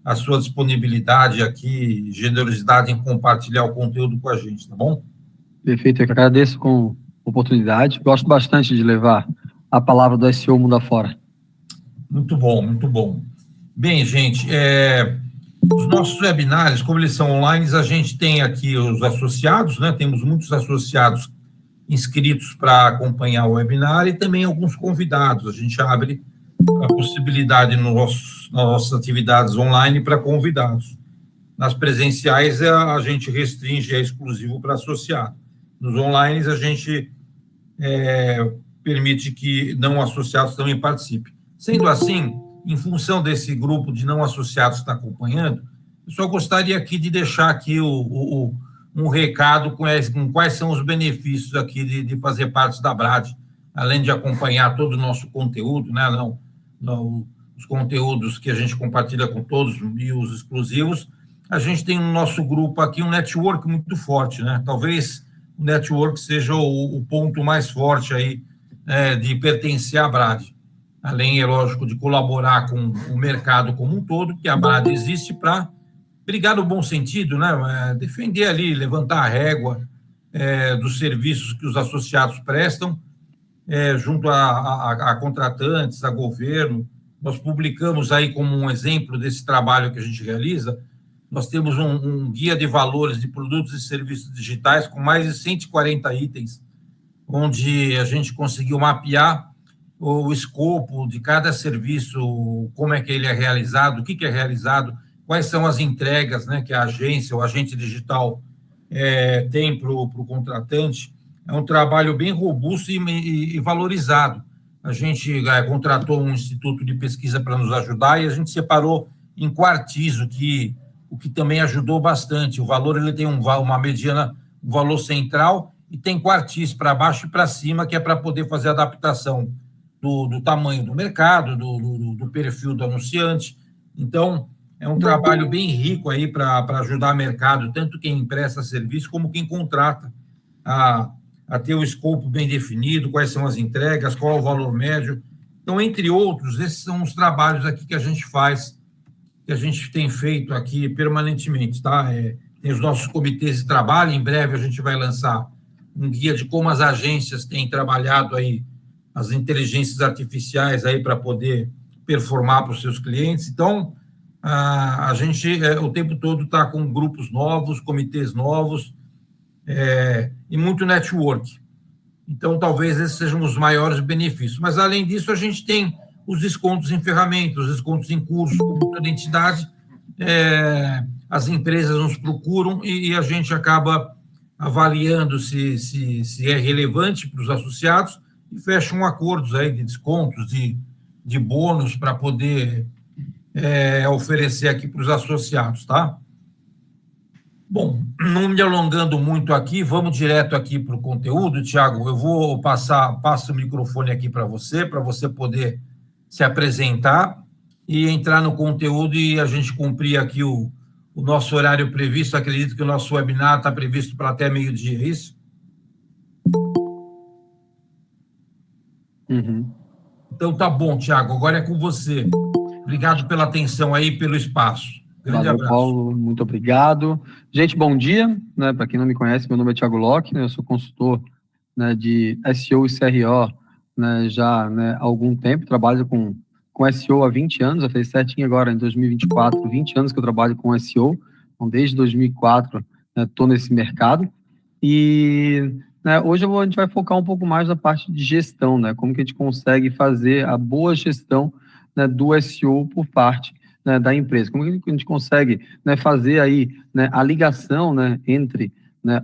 a sua disponibilidade aqui, generosidade em compartilhar o conteúdo com a gente, tá bom? Perfeito, eu agradeço com a oportunidade. Gosto bastante de levar a palavra do SEO mundo afora. Muito bom, muito bom. Bem, gente, os nossos webinários, como eles são online, a gente tem aqui os associados, né? Temos muitos associados inscritos para acompanhar o webinar e também alguns convidados. A gente abre a possibilidade nas nossas atividades online para convidados. Nas presenciais, a gente restringe, é exclusivo para associado. Nos online, a gente permite que não associados também participem. Sendo assim, em função desse grupo de não associados que está acompanhando, eu só gostaria aqui de deixar aqui um recado com quais são os benefícios aqui de fazer parte da Brad, além de acompanhar todo o nosso conteúdo, né? Os conteúdos que a gente compartilha com todos e os exclusivos, a gente tem no nosso grupo aqui um network muito forte, né? Talvez o network seja o ponto mais forte aí de pertencer à Brad. Além, é lógico, de colaborar com o mercado como um todo, que a Brad existe para brigar no bom sentido, né? Defender ali, levantar a régua dos serviços que os associados prestam junto a contratantes, a governo. Nós publicamos aí como um exemplo desse trabalho que a gente realiza, nós temos um guia de valores de produtos e serviços digitais com mais de 140 itens, onde a gente conseguiu mapear o escopo de cada serviço, como é que ele é realizado, o que é realizado, quais são as entregas, né, que a agência, o agente digital tem para o contratante. É um trabalho bem robusto e valorizado. A gente contratou um instituto de pesquisa para nos ajudar e a gente separou em quartis, o que também ajudou bastante. O valor ele tem uma mediana, um valor central, e tem quartis para baixo e para cima, que é para poder fazer adaptação do tamanho do mercado, do perfil do anunciante. Então, é um trabalho bem rico aí para ajudar o mercado, tanto quem presta serviço como quem contrata, a ter o escopo bem definido, quais são as entregas, qual é o valor médio. Então, entre outros, esses são os trabalhos aqui que a gente faz, que a gente tem feito aqui permanentemente, tá? Tem os nossos comitês de trabalho, em breve a gente vai lançar um guia de como as agências têm trabalhado aí as inteligências artificiais aí para poder performar para os seus clientes. Então, a gente o tempo todo está com grupos novos, comitês novos, e muito network. Então, talvez esses sejam os maiores benefícios. Mas, além disso, a gente tem os descontos em ferramentas, os descontos em curso, como toda entidade, as empresas nos procuram e a gente acaba avaliando se é relevante para os associados e fecham acordos aí de descontos, de bônus para poder oferecer aqui para os associados, tá? Bom, não me alongando muito aqui, vamos direto aqui para o conteúdo, Thiago. Eu vou passo o microfone aqui para você poder se apresentar e entrar no conteúdo e a gente cumprir aqui o nosso horário previsto. Acredito que o nosso webinar está previsto para até meio-dia, é isso? Uhum. Então tá bom, Thiago, agora é com você. Obrigado pela atenção aí, pelo espaço. Grande abraço. Paulo, muito obrigado. Gente, bom dia, né? Para quem não me conhece, meu nome é Thiago Locke, né? Eu sou consultor, né, de SEO e CRO, né, já, né, há algum tempo, trabalho com SEO há 20 anos, eu fiz certinho agora em 2024, 20 anos que eu trabalho com SEO, então desde 2004 estou nesse mercado, e né, hoje a gente vai focar um pouco mais na parte de gestão, né, como que a gente consegue fazer a boa gestão, né, do SEO por parte, né, da empresa, como que a gente consegue, né, fazer aí, né, a ligação, né, entre, né,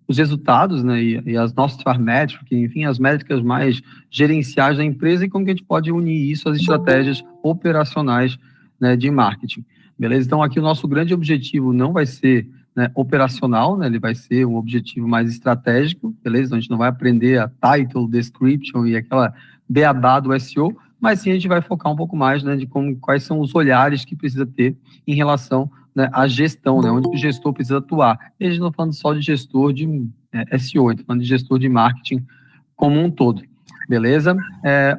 os resultados, né, e as nossas métricas, enfim, as métricas mais gerenciais da empresa e como que a gente pode unir isso às estratégias operacionais, né, de marketing, beleza? Então, aqui o nosso grande objetivo não vai ser, né, operacional, né, ele vai ser um objetivo mais estratégico, beleza? Então, a gente não vai aprender a title, description e aquela beabá do SEO, mas sim a gente vai focar um pouco mais, né, de quais são os olhares que precisa ter em relação, né, à gestão, né, onde o gestor precisa atuar. E a gente não está falando só de gestor de SEO, está falando de gestor de marketing como um todo, beleza?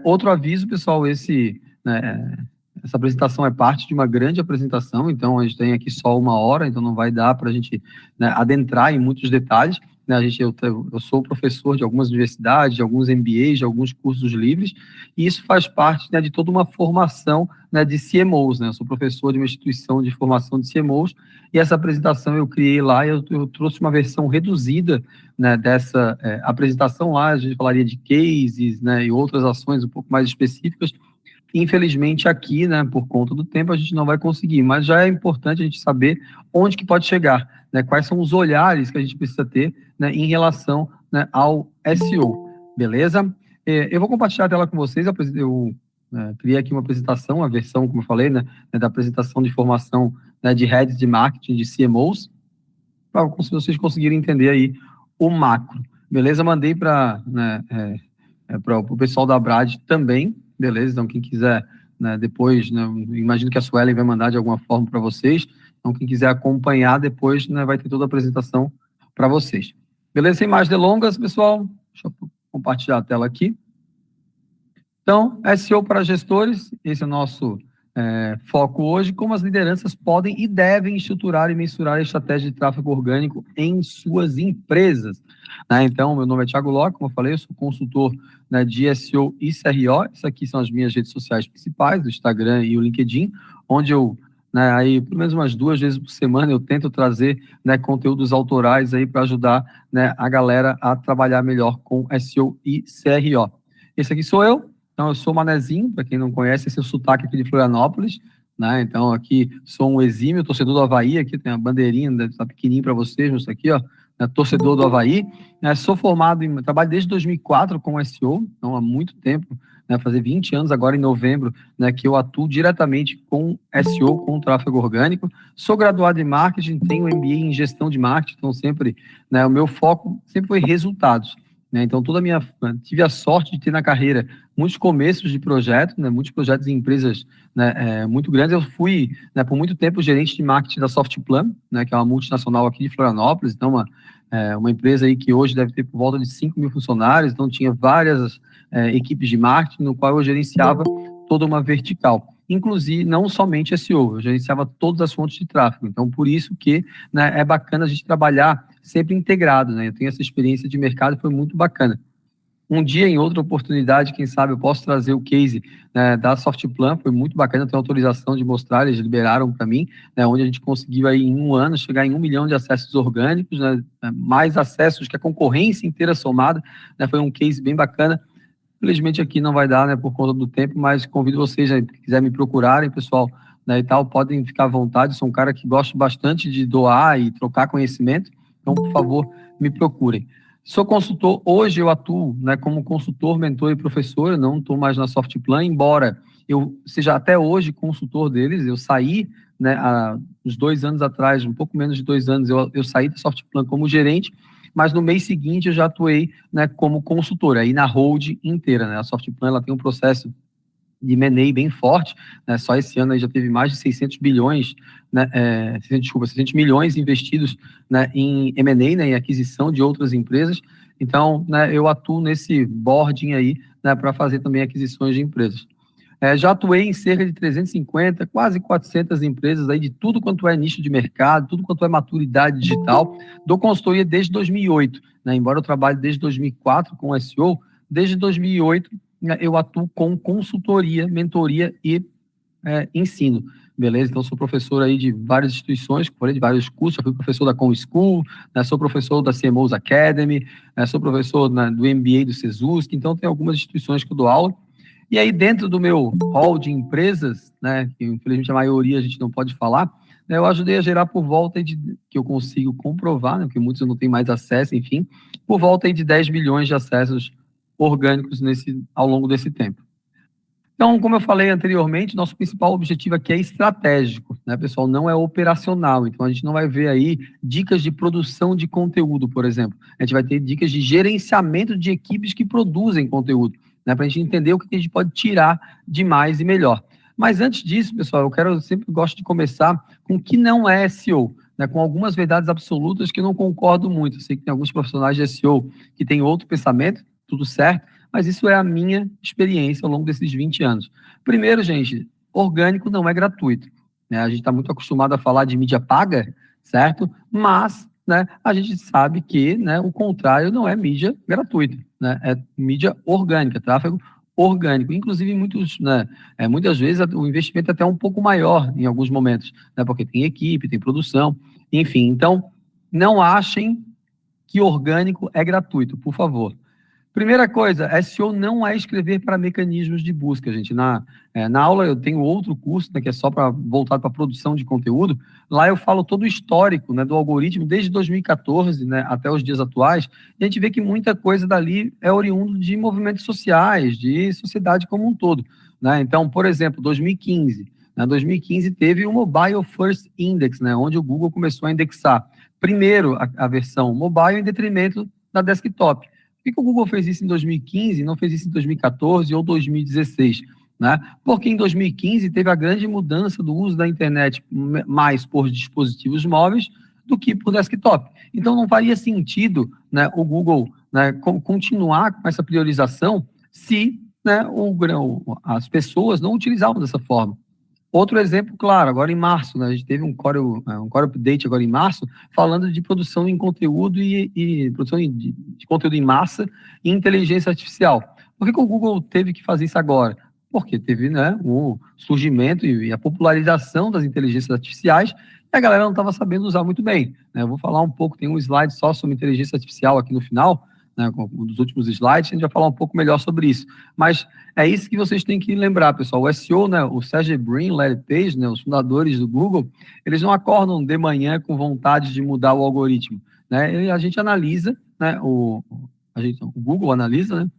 Outro aviso, pessoal, esse, né, essa apresentação é parte de uma grande apresentação, então a gente tem aqui só 1 hora, então não vai dar para a gente, né, adentrar em muitos detalhes, né? Eu sou professor de algumas universidades, de alguns MBAs, de alguns cursos livres, e isso faz parte, né, de toda uma formação, né, de CMOs, né? Eu sou professor de uma instituição de formação de CMOs, e essa apresentação eu criei lá, e eu trouxe uma versão reduzida, né, dessa apresentação lá. A gente falaria de cases, né, e outras ações um pouco mais específicas. Infelizmente aqui, né, por conta do tempo, a gente não vai conseguir, mas já é importante a gente saber onde que pode chegar, né, quais são os olhares que a gente precisa ter, né, em relação, né, ao SEO, beleza? Eu vou compartilhar a tela com vocês. Eu criei aqui uma apresentação, a versão, como eu falei, né, da apresentação de formação, né, de heads de marketing, de CMOs, para vocês conseguirem entender aí o macro, beleza? Mandei para, né, para o pessoal da Brad também, beleza? Então, quem quiser, né, depois, né, imagino que a Suelen vai mandar de alguma forma para vocês, então quem quiser acompanhar depois, né, vai ter toda a apresentação para vocês. Beleza? Sem mais delongas, pessoal, deixa eu compartilhar a tela aqui. Então, SEO para gestores, esse é o nosso foco hoje, como as lideranças podem e devem estruturar e mensurar a estratégia de tráfego orgânico em suas empresas. Né? Então, meu nome é Thiago Locke, como eu falei, eu sou consultor, né, de SEO e CRO. Isso aqui são as minhas redes sociais principais, o Instagram e o LinkedIn, onde eu, né, aí, pelo menos umas 2 vezes por semana, eu tento trazer, né, conteúdos autorais aí para ajudar, né, a galera a trabalhar melhor com SEO e CRO. Esse aqui sou eu. Então, eu sou Manezinho, para quem não conhece, esse é o sotaque aqui de Florianópolis, né? Então, aqui sou um exímio torcedor do Avaí, aqui tem a bandeirinha, está pequenininho para vocês, isso aqui, ó, né, torcedor do Avaí. Sou formado trabalho desde 2004 com SEO, então há muito tempo, né, fazer 20 anos agora em novembro, né, que eu atuo diretamente com SEO, com tráfego orgânico. Sou graduado em marketing, tenho MBA em gestão de marketing, então sempre, né, o meu foco sempre foi resultados. Então, tive a sorte de ter na carreira muitos começos de projetos, né, muitos projetos em empresas, né, muito grandes. Eu fui, né, por muito tempo, gerente de marketing da Softplan, né, que é uma multinacional aqui de Florianópolis, então uma empresa aí que hoje deve ter por volta de 5.000 funcionários, então tinha várias equipes de marketing, no qual eu gerenciava toda uma vertical. Inclusive, não somente SEO, eu gerenciava todas as fontes de tráfego. Então, por isso que, né, é bacana a gente trabalhar sempre integrado, né? Eu tenho essa experiência de mercado, foi muito bacana. Um dia, em outra oportunidade, quem sabe eu posso trazer o case, né, da Softplan, foi muito bacana, tenho autorização de mostrar, eles liberaram para mim, né, onde a gente conseguiu aí em 1 ano chegar em 1 milhão de acessos orgânicos, né, mais acessos que a concorrência inteira somada, né, foi um case bem bacana. Infelizmente aqui não vai dar, né, por conta do tempo, mas convido vocês, né, se quiser me procurarem, pessoal, né, e tal, podem ficar à vontade. Sou um cara que gosta bastante de doar e trocar conhecimento, então, por favor, me procurem. Sou consultor, hoje eu atuo, né, como consultor, mentor e professor, eu não estou mais na Softplan, embora eu seja até hoje consultor deles. Eu saí, né, há uns 2 anos atrás, um pouco menos de 2 anos, eu saí da Softplan como gerente, mas no mês seguinte eu já atuei, né, como consultor, aí na hold inteira, né? A Softplan, ela tem um processo de M&A bem forte, né? Só esse ano aí já teve mais de 600 bilhões, né, 600 milhões investidos, né, em M&A, né, em aquisição de outras empresas. Então, né, eu atuo nesse boarding aí, né, para fazer também aquisições de empresas. Já atuei em cerca de 350, quase 400 empresas aí de tudo quanto é nicho de mercado, tudo quanto é maturidade digital. Dou consultoria desde 2008, né? Embora eu trabalhe desde 2004 com SEO, desde 2008, né, eu atuo com consultoria, mentoria e ensino, beleza? Então, sou professor aí de várias instituições, de vários cursos. Já fui professor da ComSchool, né, sou professor da CMOs Academy, sou professor, né, do MBA do Sesusk. Então, tem algumas instituições que eu dou aula. E aí, dentro do meu hall de empresas, né, que infelizmente a maioria a gente não pode falar, né, eu ajudei a gerar por volta de, que eu consigo comprovar, né, porque muitos eu não tenho mais acesso, enfim, por volta aí de 10 milhões de acessos orgânicos ao longo desse tempo. Então, como eu falei anteriormente, nosso principal objetivo aqui é estratégico, né, pessoal? Não é operacional. Então, a gente não vai ver aí dicas de produção de conteúdo, por exemplo. A gente vai ter dicas de gerenciamento de equipes que produzem conteúdo, né, para a gente entender o que a gente pode tirar de mais e melhor. Mas antes disso, pessoal, eu sempre gosto de começar com o que não é SEO, né, com algumas verdades absolutas que eu não concordo muito. Eu sei que tem alguns profissionais de SEO que têm outro pensamento, tudo certo, mas isso é a minha experiência ao longo desses 20 anos. Primeiro, gente, orgânico não é gratuito, né? A gente está muito acostumado a falar de mídia paga, certo? Mas, né, a gente sabe que, né, o contrário não é mídia gratuita, né? É mídia orgânica, tráfego orgânico. Inclusive, muitas vezes o investimento é até um pouco maior em alguns momentos, né? Porque tem equipe, tem produção, enfim. Então, não achem que orgânico é gratuito, por favor. Primeira coisa, SEO não é escrever para mecanismos de busca, gente. Na aula eu tenho outro curso, né, que é só voltado para produção de conteúdo. Lá eu falo todo o histórico, né, do algoritmo desde 2014, né, até os dias atuais. E a gente vê que muita coisa dali é oriundo de movimentos sociais, de sociedade como um todo, né? Então, por exemplo, 2015. 2015 teve o Mobile First Index, né, onde o Google começou a indexar primeiro a versão mobile em detrimento da desktop. Por que o Google fez isso em 2015 e não fez isso em 2014 ou 2016? Né? Porque em 2015 teve a grande mudança do uso da internet mais por dispositivos móveis do que por desktop. Então não faria sentido, né, o Google, né, continuar com essa priorização se, né, as pessoas não utilizavam dessa forma. Outro exemplo, claro, agora em março, né, a gente teve um core update agora em março, falando de produção em conteúdo e produção de conteúdo em massa e inteligência artificial. Por que o Google teve que fazer isso agora? Porque teve, né, o surgimento e a popularização das inteligências artificiais e a galera não estava sabendo usar muito bem, né? Eu vou falar um pouco, tem um slide só sobre inteligência artificial aqui no final, né, um dos últimos slides, a gente vai falar um pouco melhor sobre isso. Mas é isso que vocês têm que lembrar, pessoal. O SEO, né, o Sergey Brin, o Larry Page, né, os fundadores do Google, eles não acordam de manhã com vontade de mudar o algoritmo, né? E a gente analisa, né, o Google analisa, né,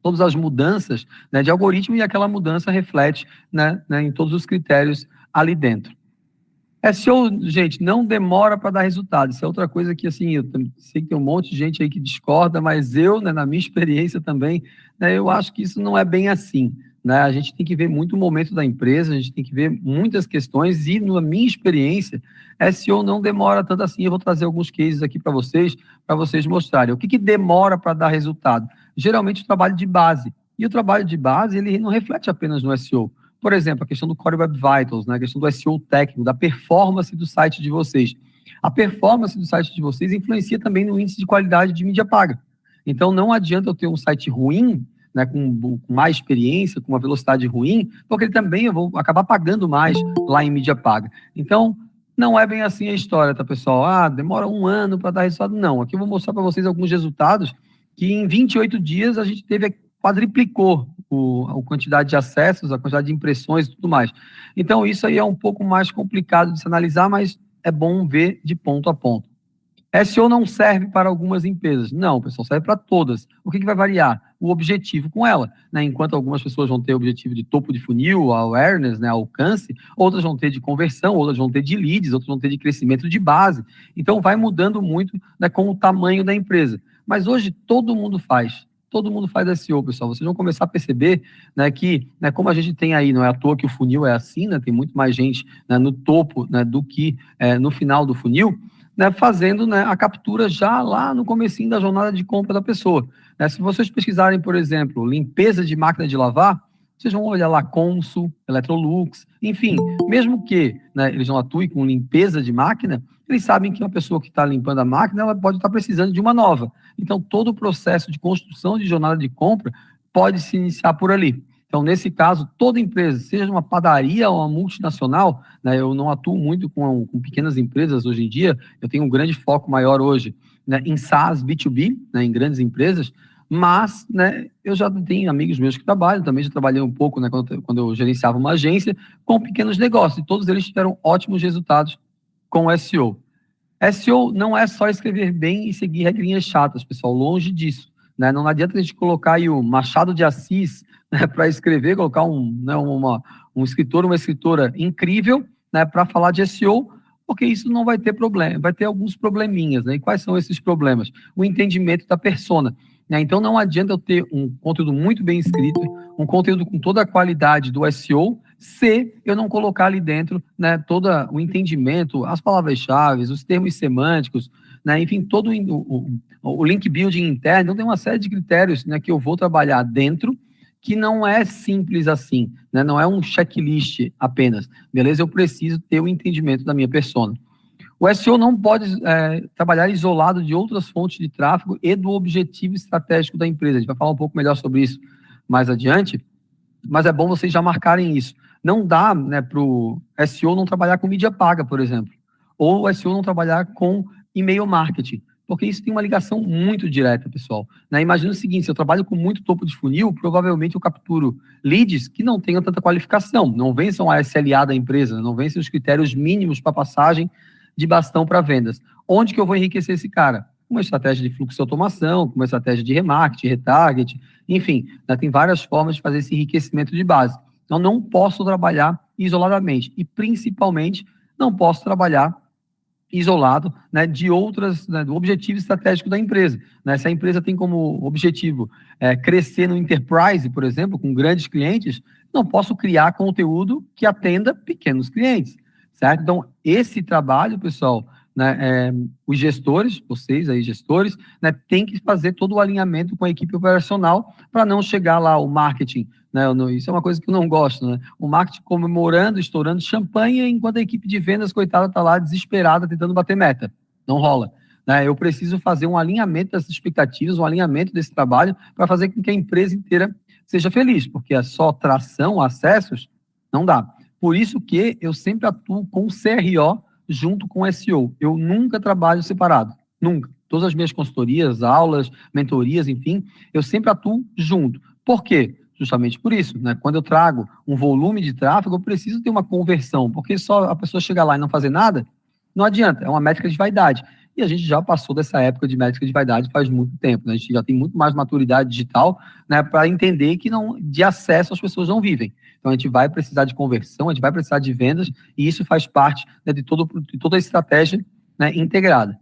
todas as mudanças, né, de algoritmo, e aquela mudança reflete, né, em todos os critérios ali dentro. SEO, gente, não demora para dar resultado. Isso é outra coisa que, assim, eu sei que tem um monte de gente aí que discorda, mas eu, né, na minha experiência também, né, eu acho que isso não é bem assim, né? A gente tem que ver muito o momento da empresa, a gente tem que ver muitas questões e, na minha experiência, SEO não demora tanto assim. Eu vou trazer alguns cases aqui para vocês mostrarem. O que demora para dar resultado? Geralmente o trabalho de base. E o trabalho de base, ele não reflete apenas no SEO. Por exemplo, a questão do Core Web Vitals, né? A questão do SEO técnico, da performance do site de vocês. A performance do site de vocês influencia também no índice de qualidade de mídia paga. Então, não adianta eu ter um site ruim, né, com mais experiência, com uma velocidade ruim, porque também eu vou acabar pagando mais lá em mídia paga. Então, não é bem assim a história, tá, pessoal? Ah, demora um ano para dar resultado. Não, aqui eu vou mostrar para vocês alguns resultados que em 28 dias a gente quadriplicou a quantidade de acessos, a quantidade de impressões e tudo mais. Então, isso aí é um pouco mais complicado de se analisar, mas é bom ver de ponto a ponto. SEO não serve para algumas empresas. Não, pessoal, serve para todas. O que vai variar? O objetivo com ela, né? Enquanto algumas pessoas vão ter o objetivo de topo de funil, awareness, né, alcance, outras vão ter de conversão, outras vão ter de leads, outras vão ter de crescimento de base. Então, vai mudando muito, né, com o tamanho da empresa. Mas hoje, todo mundo faz SEO, pessoal. Vocês vão começar a perceber, né, que, né, como a gente tem aí, não é à toa que o funil é assim, né, tem muito mais gente, né, no topo, né, do que no final do funil, né, fazendo, né, a captura já lá no comecinho da jornada de compra da pessoa. Né? Se vocês pesquisarem, por exemplo, limpeza de máquina de lavar, vocês vão olhar lá Consul, Electrolux, enfim, mesmo que, né, eles não atuem com limpeza de máquina, eles sabem que uma pessoa que está limpando a máquina, ela pode estar precisando de uma nova. Então, todo o processo de construção de jornada de compra pode se iniciar por ali. Então, nesse caso, toda empresa, seja uma padaria ou uma multinacional, né, eu não atuo muito com pequenas empresas hoje em dia, eu tenho um grande foco maior hoje, né, em SaaS, B2B, né, em grandes empresas, mas, né, eu já tenho amigos meus que trabalham, também já trabalhei um pouco, né, quando eu gerenciava uma agência, com pequenos negócios, e todos eles tiveram ótimos resultados com o SEO. SEO não é só escrever bem e seguir regrinhas chatas, pessoal, longe disso. Né? Não adianta a gente colocar aí o Machado de Assis, né, para escrever, colocar um escritor, uma escritora incrível, né, para falar de SEO, porque isso não vai ter problema, vai ter alguns probleminhas. Né? E quais são esses problemas? O entendimento da persona. Né? Então não adianta eu ter um conteúdo muito bem escrito, um conteúdo com toda a qualidade do SEO, se eu não colocar ali dentro, né, todo o entendimento, as palavras-chave, os termos semânticos, né, enfim, todo o link building interno. Então tem uma série de critérios, né, que eu vou trabalhar dentro, que não é simples assim, né? Não é um checklist apenas, beleza? Eu preciso ter o entendimento da minha persona. O SEO não pode trabalhar isolado de outras fontes de tráfego e do objetivo estratégico da empresa. A gente vai falar um pouco melhor sobre isso mais adiante, mas é bom vocês já marcarem isso. Não dá, né, para o SEO não trabalhar com mídia paga, por exemplo, ou o SEO não trabalhar com e-mail marketing, porque isso tem uma ligação muito direta, pessoal. Né? Imagina o seguinte, se eu trabalho com muito topo de funil, provavelmente eu capturo leads que não tenham tanta qualificação, não vençam a SLA da empresa, não vencem os critérios mínimos para passagem de bastão para vendas. Onde que eu vou enriquecer esse cara? Uma estratégia de fluxo de automação, uma estratégia de remarketing, retarget, enfim, né, tem várias formas de fazer esse enriquecimento de base. Então, não posso trabalhar isoladamente e, principalmente, não posso trabalhar isolado, né, de outras, né, do objetivo estratégico da empresa. Né? Se a empresa tem como objetivo crescer no enterprise, por exemplo, com grandes clientes, não posso criar conteúdo que atenda pequenos clientes. Certo? Então, esse trabalho, pessoal, né, os gestores, vocês aí, gestores, né, tem que fazer todo o alinhamento com a equipe operacional para não chegar lá o marketing, né, isso é uma coisa que eu não gosto, né, o marketing comemorando, estourando champanhe, enquanto a equipe de vendas, coitada, está lá desesperada, tentando bater meta. Não rola. Né, eu preciso fazer um alinhamento dessas expectativas, um alinhamento desse trabalho para fazer com que a empresa inteira seja feliz, porque é só tração, acessos, não dá. Por isso que eu sempre atuo com CRO junto com SEO. Eu nunca trabalho separado, nunca. Todas as minhas consultorias, aulas, mentorias, enfim, eu sempre atuo junto. Por quê? Justamente por isso, né? Quando eu trago um volume de tráfego, eu preciso ter uma conversão, porque só a pessoa chegar lá e não fazer nada, não adianta, é uma métrica de vaidade. E a gente já passou dessa época de métrica de vaidade faz muito tempo, né? A gente já tem muito mais maturidade digital, né, para entender que não, de acesso as pessoas não vivem. Então, a gente vai precisar de conversão, a gente vai precisar de vendas, e isso faz parte, né, de toda a estratégia, né, integrada.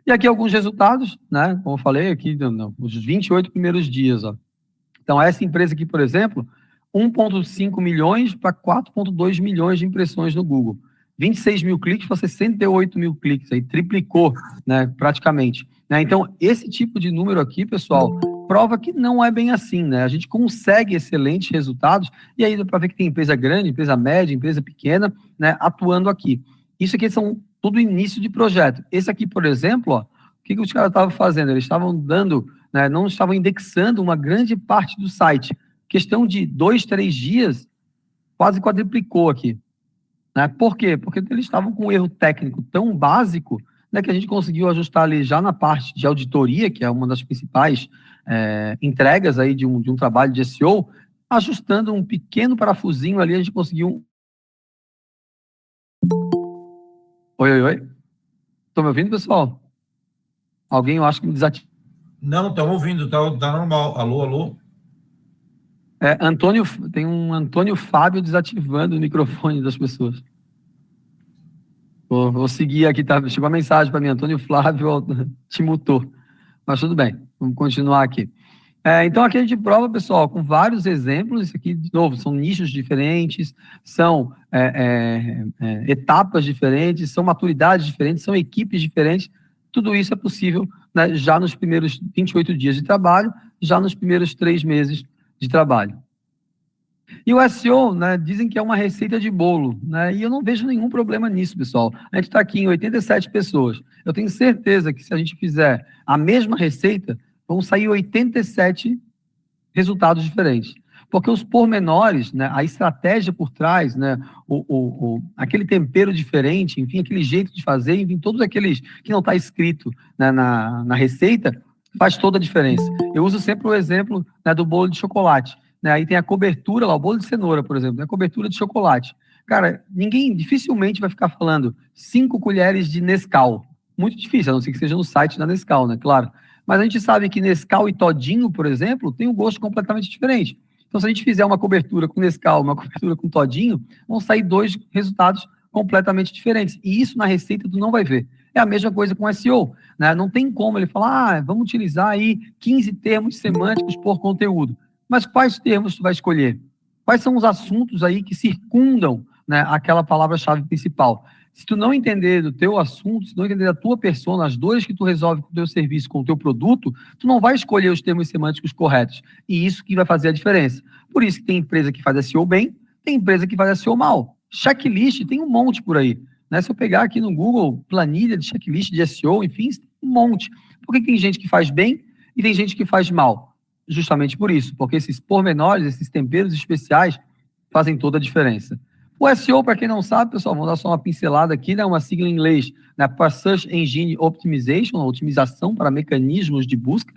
E aqui alguns resultados, né, como eu falei, aqui os 28 primeiros dias. Ó. Então, essa empresa aqui, por exemplo, 1,5 milhões para 4,2 milhões de impressões no Google. 26 mil cliques para 68 mil cliques, aí triplicou, né, praticamente. Né? Então, esse tipo de número aqui, pessoal, prova que não é bem assim, né? A gente consegue excelentes resultados, e aí dá para ver que tem empresa grande, empresa média, empresa pequena, né, atuando aqui. Isso aqui são tudo início de projeto. Esse aqui, por exemplo, ó, o que os caras estavam fazendo? Eles estavam dando, né, não estavam indexando uma grande parte do site. Questão de 2, 3 dias, quase quadruplicou aqui. Né? Por quê? Porque eles estavam com um erro técnico tão básico, né, que a gente conseguiu ajustar ali já na parte de auditoria, que é uma das principais entregas aí de um trabalho de SEO, ajustando um pequeno parafusinho ali, a gente conseguiu... Oi. Estão me ouvindo, pessoal? Alguém, eu acho que me desativou. Não, estão ouvindo, tá normal. Alô? Tem um Antônio Fábio desativando o microfone das pessoas. Vou seguir aqui, tá? Chegou a mensagem para mim, Antônio Flávio te mutou. Mas tudo bem, vamos continuar aqui. Então, aqui a gente prova, pessoal, com vários exemplos. Isso aqui, de novo, são nichos diferentes, são etapas diferentes, são maturidades diferentes, são equipes diferentes. Tudo isso é possível, né, já nos primeiros 28 dias de trabalho, já nos primeiros 3 meses de trabalho. E o SEO, né, dizem que é uma receita de bolo, né, e eu não vejo nenhum problema nisso, pessoal. A gente está aqui em 87 pessoas. Eu tenho certeza que se a gente fizer a mesma receita, vão sair 87 resultados diferentes. Porque os pormenores, né, a estratégia por trás, né, aquele tempero diferente, enfim, aquele jeito de fazer, enfim, todos aqueles que não está escrito, né, na receita, faz toda a diferença. Eu uso sempre o exemplo, né, do bolo de chocolate. Né, aí tem a cobertura lá, o bolo de cenoura, por exemplo, a cobertura de chocolate. Cara, ninguém dificilmente vai ficar falando 5 colheres de Nescau. Muito difícil, a não ser que seja no site da Nescau, né? Claro. Mas a gente sabe que Nescau e Todinho, por exemplo, tem um gosto completamente diferente. Então, se a gente fizer uma cobertura com Nescau, uma cobertura com Todinho, vão sair 2 resultados completamente diferentes. E isso na receita tu não vai ver. É a mesma coisa com SEO. Né? Não tem como ele falar, vamos utilizar aí 15 termos semânticos por conteúdo. Mas quais termos tu vai escolher? Quais são os assuntos aí que circundam, né, aquela palavra-chave principal. Se tu não entender do teu assunto, se tu não entender da tua persona, as dores que tu resolve com o teu serviço, com o teu produto, tu não vai escolher os termos semânticos corretos. E isso que vai fazer a diferença. Por isso que tem empresa que faz SEO bem, tem empresa que faz SEO mal. Checklist tem um monte por aí. Né? Se eu pegar aqui no Google, planilha de checklist de SEO, enfim, um monte. Por que tem gente que faz bem e tem gente que faz mal? Justamente por isso, porque esses pormenores, esses temperos especiais fazem toda a diferença. O SEO, para quem não sabe, pessoal, vamos dar só uma pincelada aqui, né? Uma sigla em inglês, né? Para Search Engine Optimization, otimização para mecanismos de busca.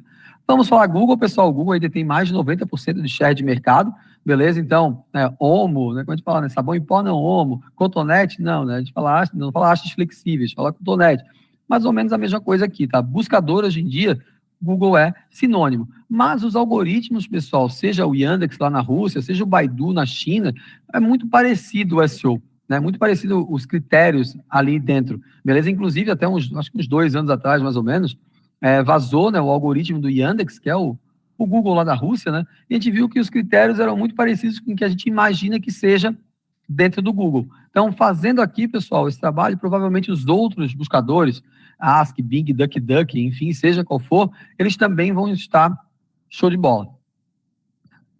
Vamos falar Google, pessoal. O Google ainda tem mais de 90% de share de mercado, beleza? Então, Omo, né? Quando a gente fala, né? Sabão em pó, não, Omo. Cotonete, não, né? A gente fala, não fala hastes flexíveis, fala cotonete. Mais ou menos a mesma coisa aqui, tá? Buscador, hoje em dia, Google é sinônimo. Mas os algoritmos, pessoal, seja o Yandex lá na Rússia, seja o Baidu na China, é muito parecido o SEO, né? Muito parecido os critérios ali dentro, beleza? Inclusive, até acho que uns 2 anos atrás, mais ou menos, vazou, né, o algoritmo do Yandex, que é o Google lá da Rússia, né? E a gente viu que os critérios eram muito parecidos com o que a gente imagina que seja dentro do Google. Então, fazendo aqui, pessoal, esse trabalho, provavelmente os outros buscadores, Ask, Bing, DuckDuck, enfim, seja qual for, eles também vão estar show de bola.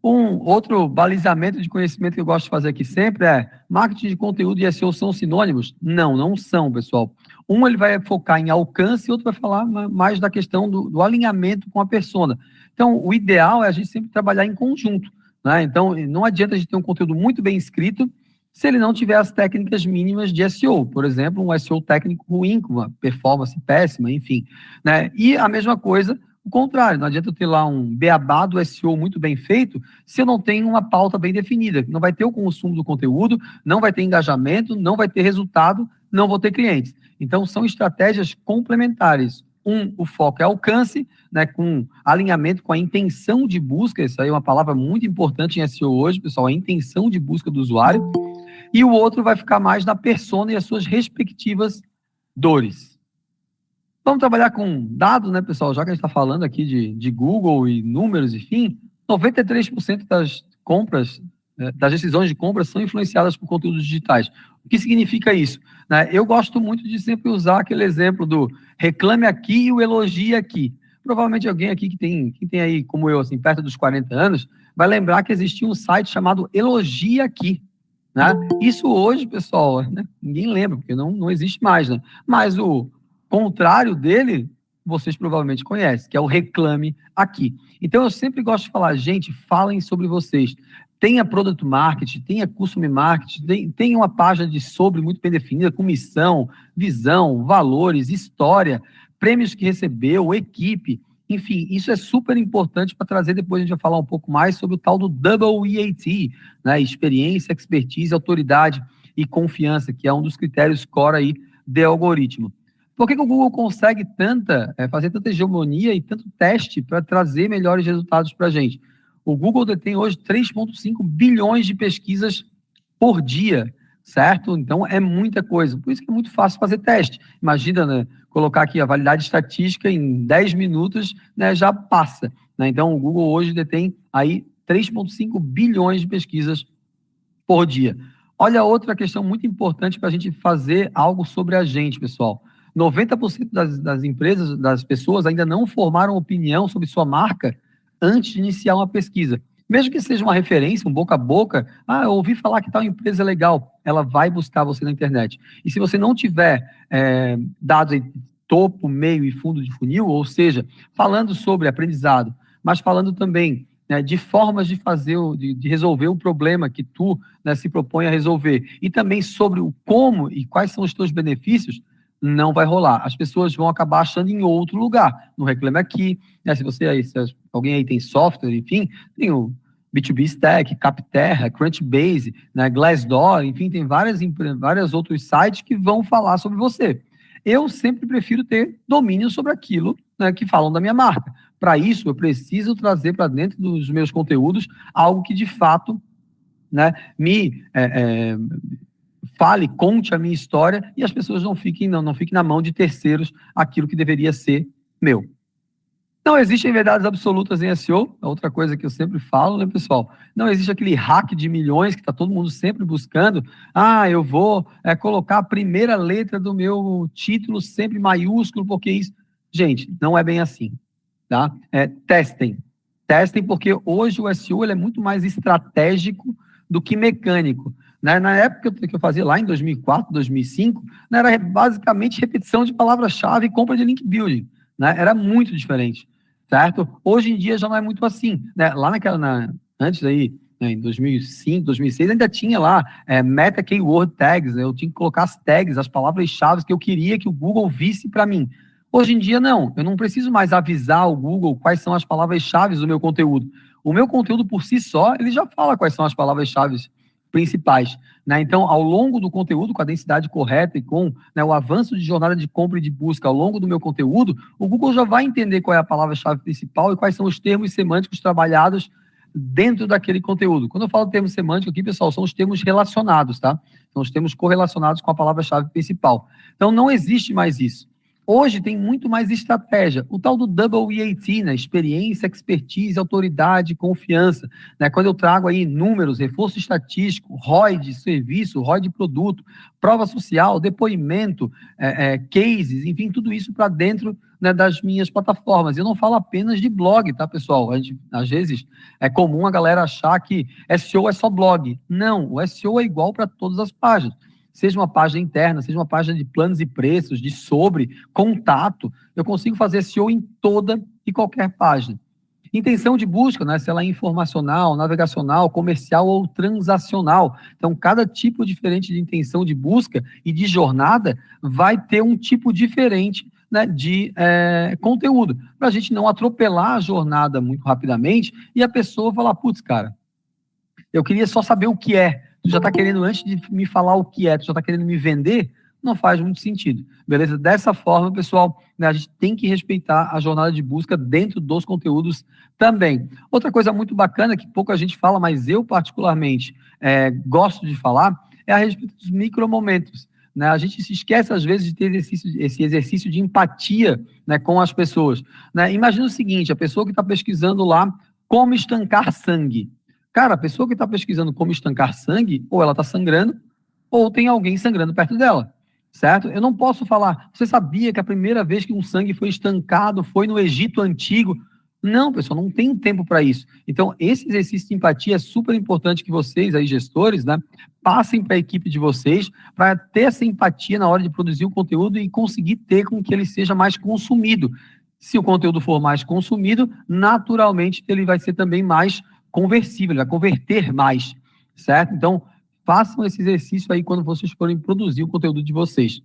Um outro balizamento de conhecimento que eu gosto de fazer aqui sempre é: marketing de conteúdo e SEO são sinônimos? Não, não são, pessoal. Um ele vai focar em alcance e outro vai falar mais da questão do alinhamento com a persona. Então, o ideal é a gente sempre trabalhar em conjunto, né? Então, não adianta a gente ter um conteúdo muito bem escrito se ele não tiver as técnicas mínimas de SEO. Por exemplo, um SEO técnico ruim, com uma performance péssima, enfim, né? E a mesma coisa, o contrário, não adianta eu ter lá um beabá do SEO muito bem feito se eu não tenho uma pauta bem definida. Não vai ter o consumo do conteúdo, não vai ter engajamento, não vai ter resultado, não vou ter clientes. Então, são estratégias complementares. O foco é alcance, né, com alinhamento com a intenção de busca. Isso aí é uma palavra muito importante em SEO hoje, pessoal, a intenção de busca do usuário. E o outro vai ficar mais na persona e as suas respectivas dores. Vamos trabalhar com dados, né, pessoal? Já que a gente está falando aqui de Google e números, enfim, 93% das compras, das decisões de compra são influenciadas por conteúdos digitais. O que significa isso? Né? Eu gosto muito de sempre usar aquele exemplo do reclame aqui e o elogie aqui. Provavelmente alguém aqui que tem aí, como eu, assim, perto dos 40 anos, vai lembrar que existia um site chamado Elogia Aqui. Né? Isso hoje, pessoal, né, ninguém lembra, porque não existe mais. Né? Mas o contrário dele, vocês provavelmente conhecem, que é o reclame aqui. Então, eu sempre gosto de falar, gente, falem sobre vocês. Tenha product marketing, tenha customer marketing, tenha uma página de sobre muito bem definida, com missão, visão, valores, história, prêmios que recebeu, equipe. Enfim, isso é super importante para trazer, depois a gente vai falar um pouco mais sobre o tal do Double EAT, né? Experiência, expertise, autoridade e confiança, que é um dos critérios core aí de algoritmo. Por que o Google consegue fazer tanta hegemonia e tanto teste para trazer melhores resultados para a gente? O Google detém hoje 3,5 bilhões de pesquisas por dia, certo? Então, é muita coisa. Por isso que é muito fácil fazer teste. Imagina, né, colocar aqui a validade estatística em 10 minutos, né, já passa. Né? Então, o Google hoje detém aí 3,5 bilhões de pesquisas por dia. Olha outra questão muito importante para a gente fazer algo sobre a gente, pessoal. 90% das empresas, das pessoas ainda não formaram opinião sobre sua marca antes de iniciar uma pesquisa. Mesmo que seja uma referência, um boca a boca, eu ouvi falar que tal empresa é legal, ela vai buscar você na internet. E se você não tiver dados em topo, meio e fundo de funil, ou seja, falando sobre aprendizado, mas falando também de formas de fazer, de resolver o problema que tu, né, se propõe a resolver, e também sobre o como e quais são os teus benefícios, não vai rolar. As pessoas vão acabar achando em outro lugar. Não reclame aqui. Né? Se alguém aí tem software, enfim, tem o B2B Stack, Capterra, Crunchbase, né, Glassdoor, enfim, tem vários outros sites que vão falar sobre você. Eu sempre prefiro ter domínio sobre aquilo, né, que falam da minha marca. Para isso, eu preciso trazer para dentro dos meus conteúdos algo que, de fato, né, me fale, conte a minha história e as pessoas não fiquem na mão de terceiros aquilo que deveria ser meu. Não existem verdades absolutas em SEO, é outra coisa que eu sempre falo, né, pessoal? Não existe aquele hack de milhões que está todo mundo sempre buscando. Eu vou colocar a primeira letra do meu título sempre maiúsculo, porque isso... Gente, não é bem assim, tá? Testem. Testem, porque hoje o SEO ele é muito mais estratégico do que mecânico. Né? Na época que eu fazia lá em 2004, 2005, né, era basicamente repetição de palavra-chave e compra de link building. Né? Era muito diferente. Certo? Hoje em dia já não é muito assim, né? Lá antes aí, né, em 2005, 2006, ainda tinha lá meta keyword tags, né? Eu tinha que colocar as tags, as palavras-chave que eu queria que o Google visse para mim. Hoje em dia, não. Eu não preciso mais avisar o Google quais são as palavras-chave do meu conteúdo. O meu conteúdo, por si só, ele já fala quais são as palavras-chave principais. Né? Então, ao longo do conteúdo, com a densidade correta e com, né, o avanço de jornada de compra e de busca ao longo do meu conteúdo, o Google já vai entender qual é a palavra-chave principal e quais são os termos semânticos trabalhados dentro daquele conteúdo. Quando eu falo termo semântico aqui, pessoal, são os termos relacionados, tá? São os termos correlacionados com a palavra-chave principal. Então, não existe mais isso. Hoje tem muito mais estratégia. O tal do Double EAT, né? Experiência, expertise, autoridade, confiança. Né? Quando eu trago aí números, reforço estatístico, ROI de serviço, ROI de produto, prova social, depoimento, cases, enfim, tudo isso para dentro, né, das minhas plataformas. Eu não falo apenas de blog, tá, pessoal? Às vezes é comum a galera achar que SEO é só blog. Não, o SEO é igual para todas as páginas. Seja uma página interna, seja uma página de planos e preços, de sobre, contato, eu consigo fazer SEO em toda e qualquer página. Intenção de busca, né, se ela é informacional, navegacional, comercial ou transacional. Então, cada tipo diferente de intenção de busca e de jornada vai ter um tipo diferente, né, de conteúdo, para a gente não atropelar a jornada muito rapidamente e a pessoa falar, putz, cara, eu queria só saber o que é. Tu já está querendo, antes de me falar o que é, tu já está querendo me vender? Não faz muito sentido, beleza? Dessa forma, pessoal, né, a gente tem que respeitar a jornada de busca dentro dos conteúdos também. Outra coisa muito bacana, que pouca gente fala, mas eu particularmente gosto de falar, é a respeito dos micromomentos. Né? A gente se esquece, às vezes, de ter esse exercício de empatia, né, com as pessoas. Né? Imagina o seguinte, a pessoa que está pesquisando lá como estancar sangue. Cara, a pessoa que está pesquisando como estancar sangue, ou ela está sangrando, ou tem alguém sangrando perto dela, certo? Eu não posso falar, você sabia que a primeira vez que um sangue foi estancado foi no Egito Antigo? Não, pessoal, não tem tempo para isso. Então, esse exercício de empatia é super importante que vocês, aí, gestores, né, passem para a equipe de vocês, para ter essa empatia na hora de produzir o conteúdo e conseguir ter com que ele seja mais consumido. Se o conteúdo for mais consumido, naturalmente ele vai ser também mais conversível, ele vai converter mais, certo? Então, façam esse exercício aí quando vocês forem produzir o conteúdo de vocês.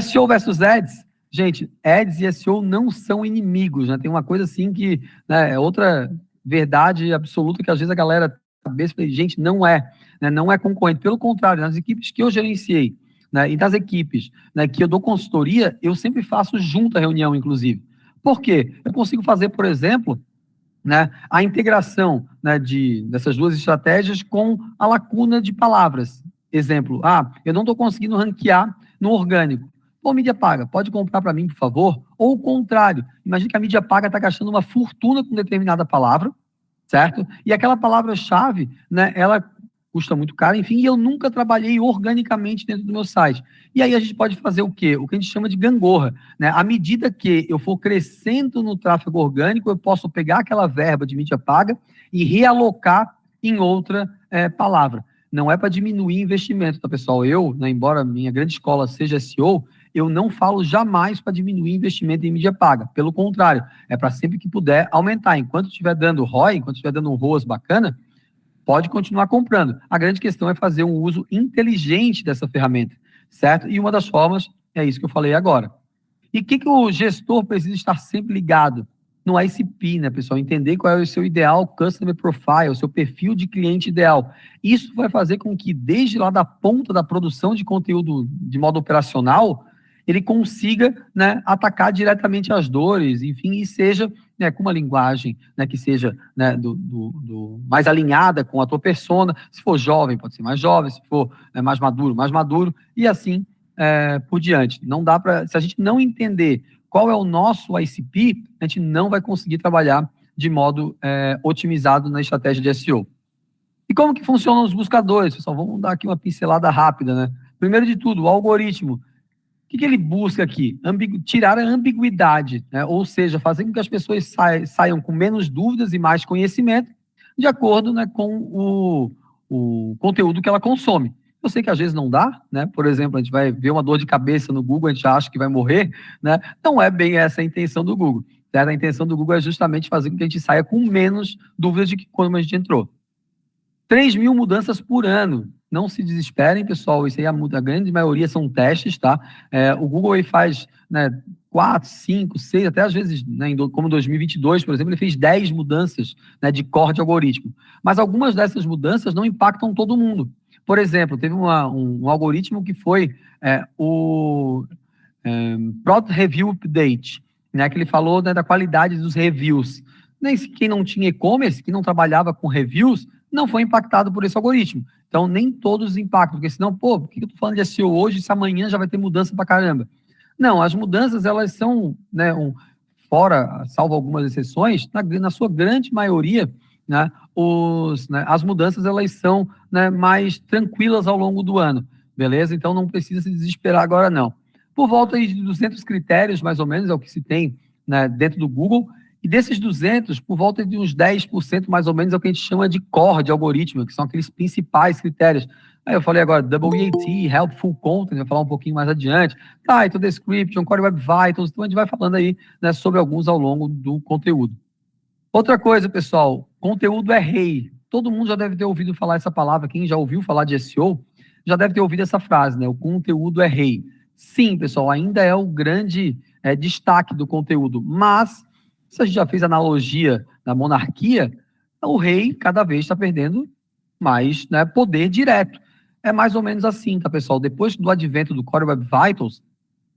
SEO versus Ads, gente, Ads e SEO não são inimigos, né? Tem uma coisa assim que, né, é outra verdade absoluta que às vezes a galera cabeça, gente, não é, né? Não é concorrente, pelo contrário, nas equipes que eu gerenciei, né, e das equipes, né, que eu dou consultoria, eu sempre faço junto a reunião, inclusive. Por quê? Eu consigo fazer, por exemplo, né, a integração, né, dessas duas estratégias com a lacuna de palavras. Exemplo, eu não estou conseguindo ranquear no orgânico. Pô, mídia paga, pode comprar para mim, por favor? Ou o contrário, imagine que a mídia paga está gastando uma fortuna com determinada palavra, certo? E aquela palavra-chave, né, ela custa muito caro, enfim, e eu nunca trabalhei organicamente dentro do meu site. E aí a gente pode fazer o quê? O que a gente chama de gangorra, né? À medida que eu for crescendo no tráfego orgânico, eu posso pegar aquela verba de mídia paga e realocar em outra palavra. Não é para diminuir investimento, tá, pessoal? Eu, né, embora minha grande escola seja SEO, eu não falo jamais para diminuir investimento em mídia paga. Pelo contrário, é para sempre que puder aumentar. Enquanto estiver dando ROI, enquanto estiver dando um ROAS bacana, pode continuar comprando. A grande questão é fazer um uso inteligente dessa ferramenta, certo? E uma das formas é isso que eu falei agora. E o que o gestor precisa estar sempre ligado? No ICP, né, pessoal? Entender qual é o seu ideal customer profile, o seu perfil de cliente ideal. Isso vai fazer com que, desde lá da ponta da produção de conteúdo de modo operacional, ele consiga, né, atacar diretamente as dores, enfim, e seja, né, com uma linguagem, né, que seja, né, mais alinhada com a tua persona. Se for jovem, pode ser mais jovem, se for mais maduro, e assim por diante. Não dá para, se a gente não entender qual é o nosso ICP, a gente não vai conseguir trabalhar de modo otimizado na estratégia de SEO. E como que funcionam os buscadores, pessoal? Vamos dar aqui uma pincelada rápida, né? Primeiro de tudo, o algoritmo. O que ele busca aqui? Tirar a ambiguidade, né? Ou seja, fazer com que as pessoas saiam com menos dúvidas e mais conhecimento, de acordo, né, com o conteúdo que ela consome. Eu sei que às vezes não dá, né? Por exemplo, a gente vai ver uma dor de cabeça no Google, a gente acha que vai morrer, né? Não é bem essa a intenção do Google. Certo? A intenção do Google é justamente fazer com que a gente saia com menos dúvidas de que quando a gente entrou. 3.000 mudanças por ano. Não se desesperem, pessoal. Isso aí, a grande maioria são testes, tá? O Google aí faz, né, 4, 5, 6, até às vezes, né, como 2022, por exemplo, ele fez 10 mudanças, né, de core de algoritmo. Mas algumas dessas mudanças não impactam todo mundo. Por exemplo, teve um algoritmo que foi o Product Review Update, né, que ele falou, né, da qualidade dos reviews. Quem não tinha e-commerce, que não trabalhava com reviews, não foi impactado por esse algoritmo. Então, nem todos impactam, porque senão, por que eu estou falando de SEO hoje se amanhã já vai ter mudança para caramba? Não, as mudanças, elas são, né, fora, salvo algumas exceções, na sua grande maioria, né, as mudanças, elas são, né, mais tranquilas ao longo do ano, beleza? Então, não precisa se desesperar agora, não. Por volta de 200 critérios, mais ou menos, é o que se tem, né, dentro do Google. E desses 200, por volta de uns 10% mais ou menos é o que a gente chama de core de algoritmo, que são aqueles principais critérios. Aí eu falei agora WEAT, Helpful Content, vou falar um pouquinho mais adiante, Title, Description, Core Web Vitals, então a gente vai falando aí, né, sobre alguns ao longo do conteúdo. Outra coisa, pessoal, conteúdo é rei. Todo mundo já deve ter ouvido falar essa palavra, quem já ouviu falar de SEO, já deve ter ouvido essa frase, né? O conteúdo é rei. Sim, pessoal, ainda é o grande destaque do conteúdo, mas se a gente já fez analogia da monarquia, o rei cada vez está perdendo mais, né, poder direto. É mais ou menos assim, tá, pessoal? Depois do advento do Core Web Vitals,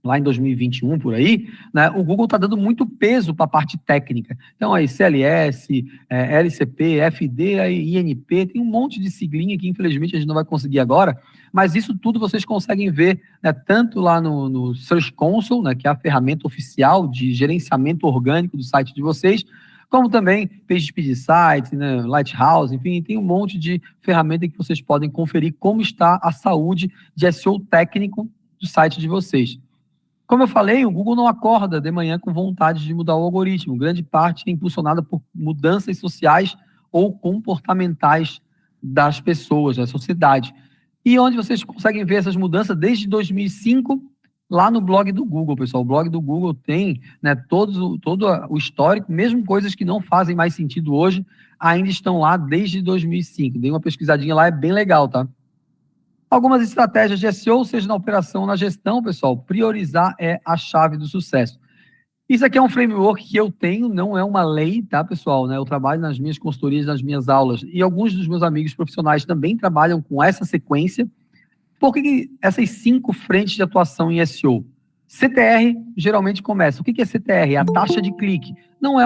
lá em 2021, por aí, né, o Google está dando muito peso para a parte técnica. Então, aí, CLS, LCP, FD, aí, INP, tem um monte de siglinha que, infelizmente, a gente não vai conseguir agora, mas isso tudo vocês conseguem ver, né, tanto lá no Search Console, né, que é a ferramenta oficial de gerenciamento orgânico do site de vocês, como também PageSpeed Sites, né, Lighthouse, enfim, tem um monte de ferramenta que vocês podem conferir como está a saúde de SEO técnico do site de vocês. Como eu falei, o Google não acorda de manhã com vontade de mudar o algoritmo. Grande parte é impulsionada por mudanças sociais ou comportamentais das pessoas, da sociedade. E onde vocês conseguem ver essas mudanças desde 2005, lá no blog do Google, pessoal. O blog do Google tem, né, todo o histórico, mesmo coisas que não fazem mais sentido hoje, ainda estão lá desde 2005. Dei uma pesquisadinha lá, é bem legal, tá? Algumas estratégias de SEO, seja na operação ou na gestão, pessoal, priorizar é a chave do sucesso. Isso aqui é um framework que eu tenho, não é uma lei, tá, pessoal? Né? Eu trabalho nas minhas consultorias, nas minhas aulas, e alguns dos meus amigos profissionais também trabalham com essa sequência. Por que essas 5 frentes de atuação em SEO? CTR geralmente começa. O que é CTR? É a taxa de clique. Não é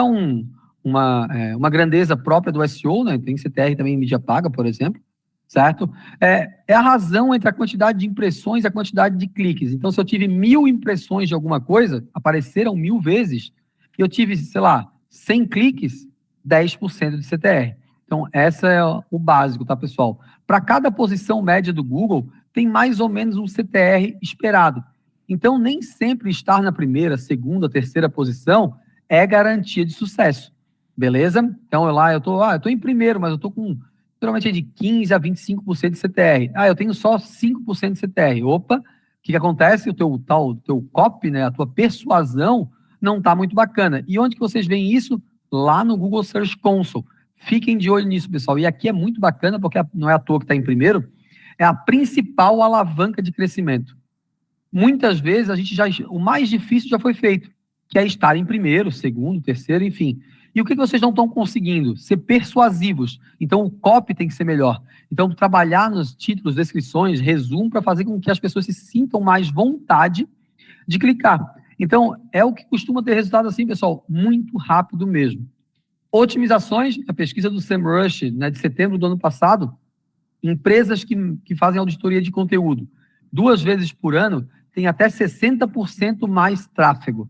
uma grandeza própria do SEO, né? Tem CTR também em mídia paga, por exemplo. Certo? É a razão entre a quantidade de impressões e a quantidade de cliques. Então, se eu tive 1.000 impressões de alguma coisa, apareceram 1.000 vezes, e eu tive, sei lá, 100 cliques, 10% de CTR. Então, essa é o básico, tá, pessoal? Para cada posição média do Google, tem mais ou menos um CTR esperado. Então, nem sempre estar na primeira, segunda, terceira posição é garantia de sucesso. Beleza? Então, eu tô em primeiro, mas eu tô com geralmente é de 15% a 25% de CTR. Eu tenho só 5% de CTR. Opa, o que acontece? O teu copy, né, a tua persuasão não está muito bacana. E onde que vocês veem isso? Lá no Google Search Console. Fiquem de olho nisso, pessoal. E aqui é muito bacana, porque não é à toa que está em primeiro, é a principal alavanca de crescimento. Muitas vezes, o mais difícil já foi feito, que é estar em primeiro, segundo, terceiro, enfim. E o que vocês não estão conseguindo? Ser persuasivos. Então, o copy tem que ser melhor. Então, trabalhar nos títulos, descrições, resumo, para fazer com que as pessoas se sintam mais vontade de clicar. Então, é o que costuma ter resultado assim, pessoal, muito rápido mesmo. Otimizações, a pesquisa do SEMrush, né, de setembro do ano passado, empresas que fazem auditoria de conteúdo 2 vezes por ano têm até 60% mais tráfego.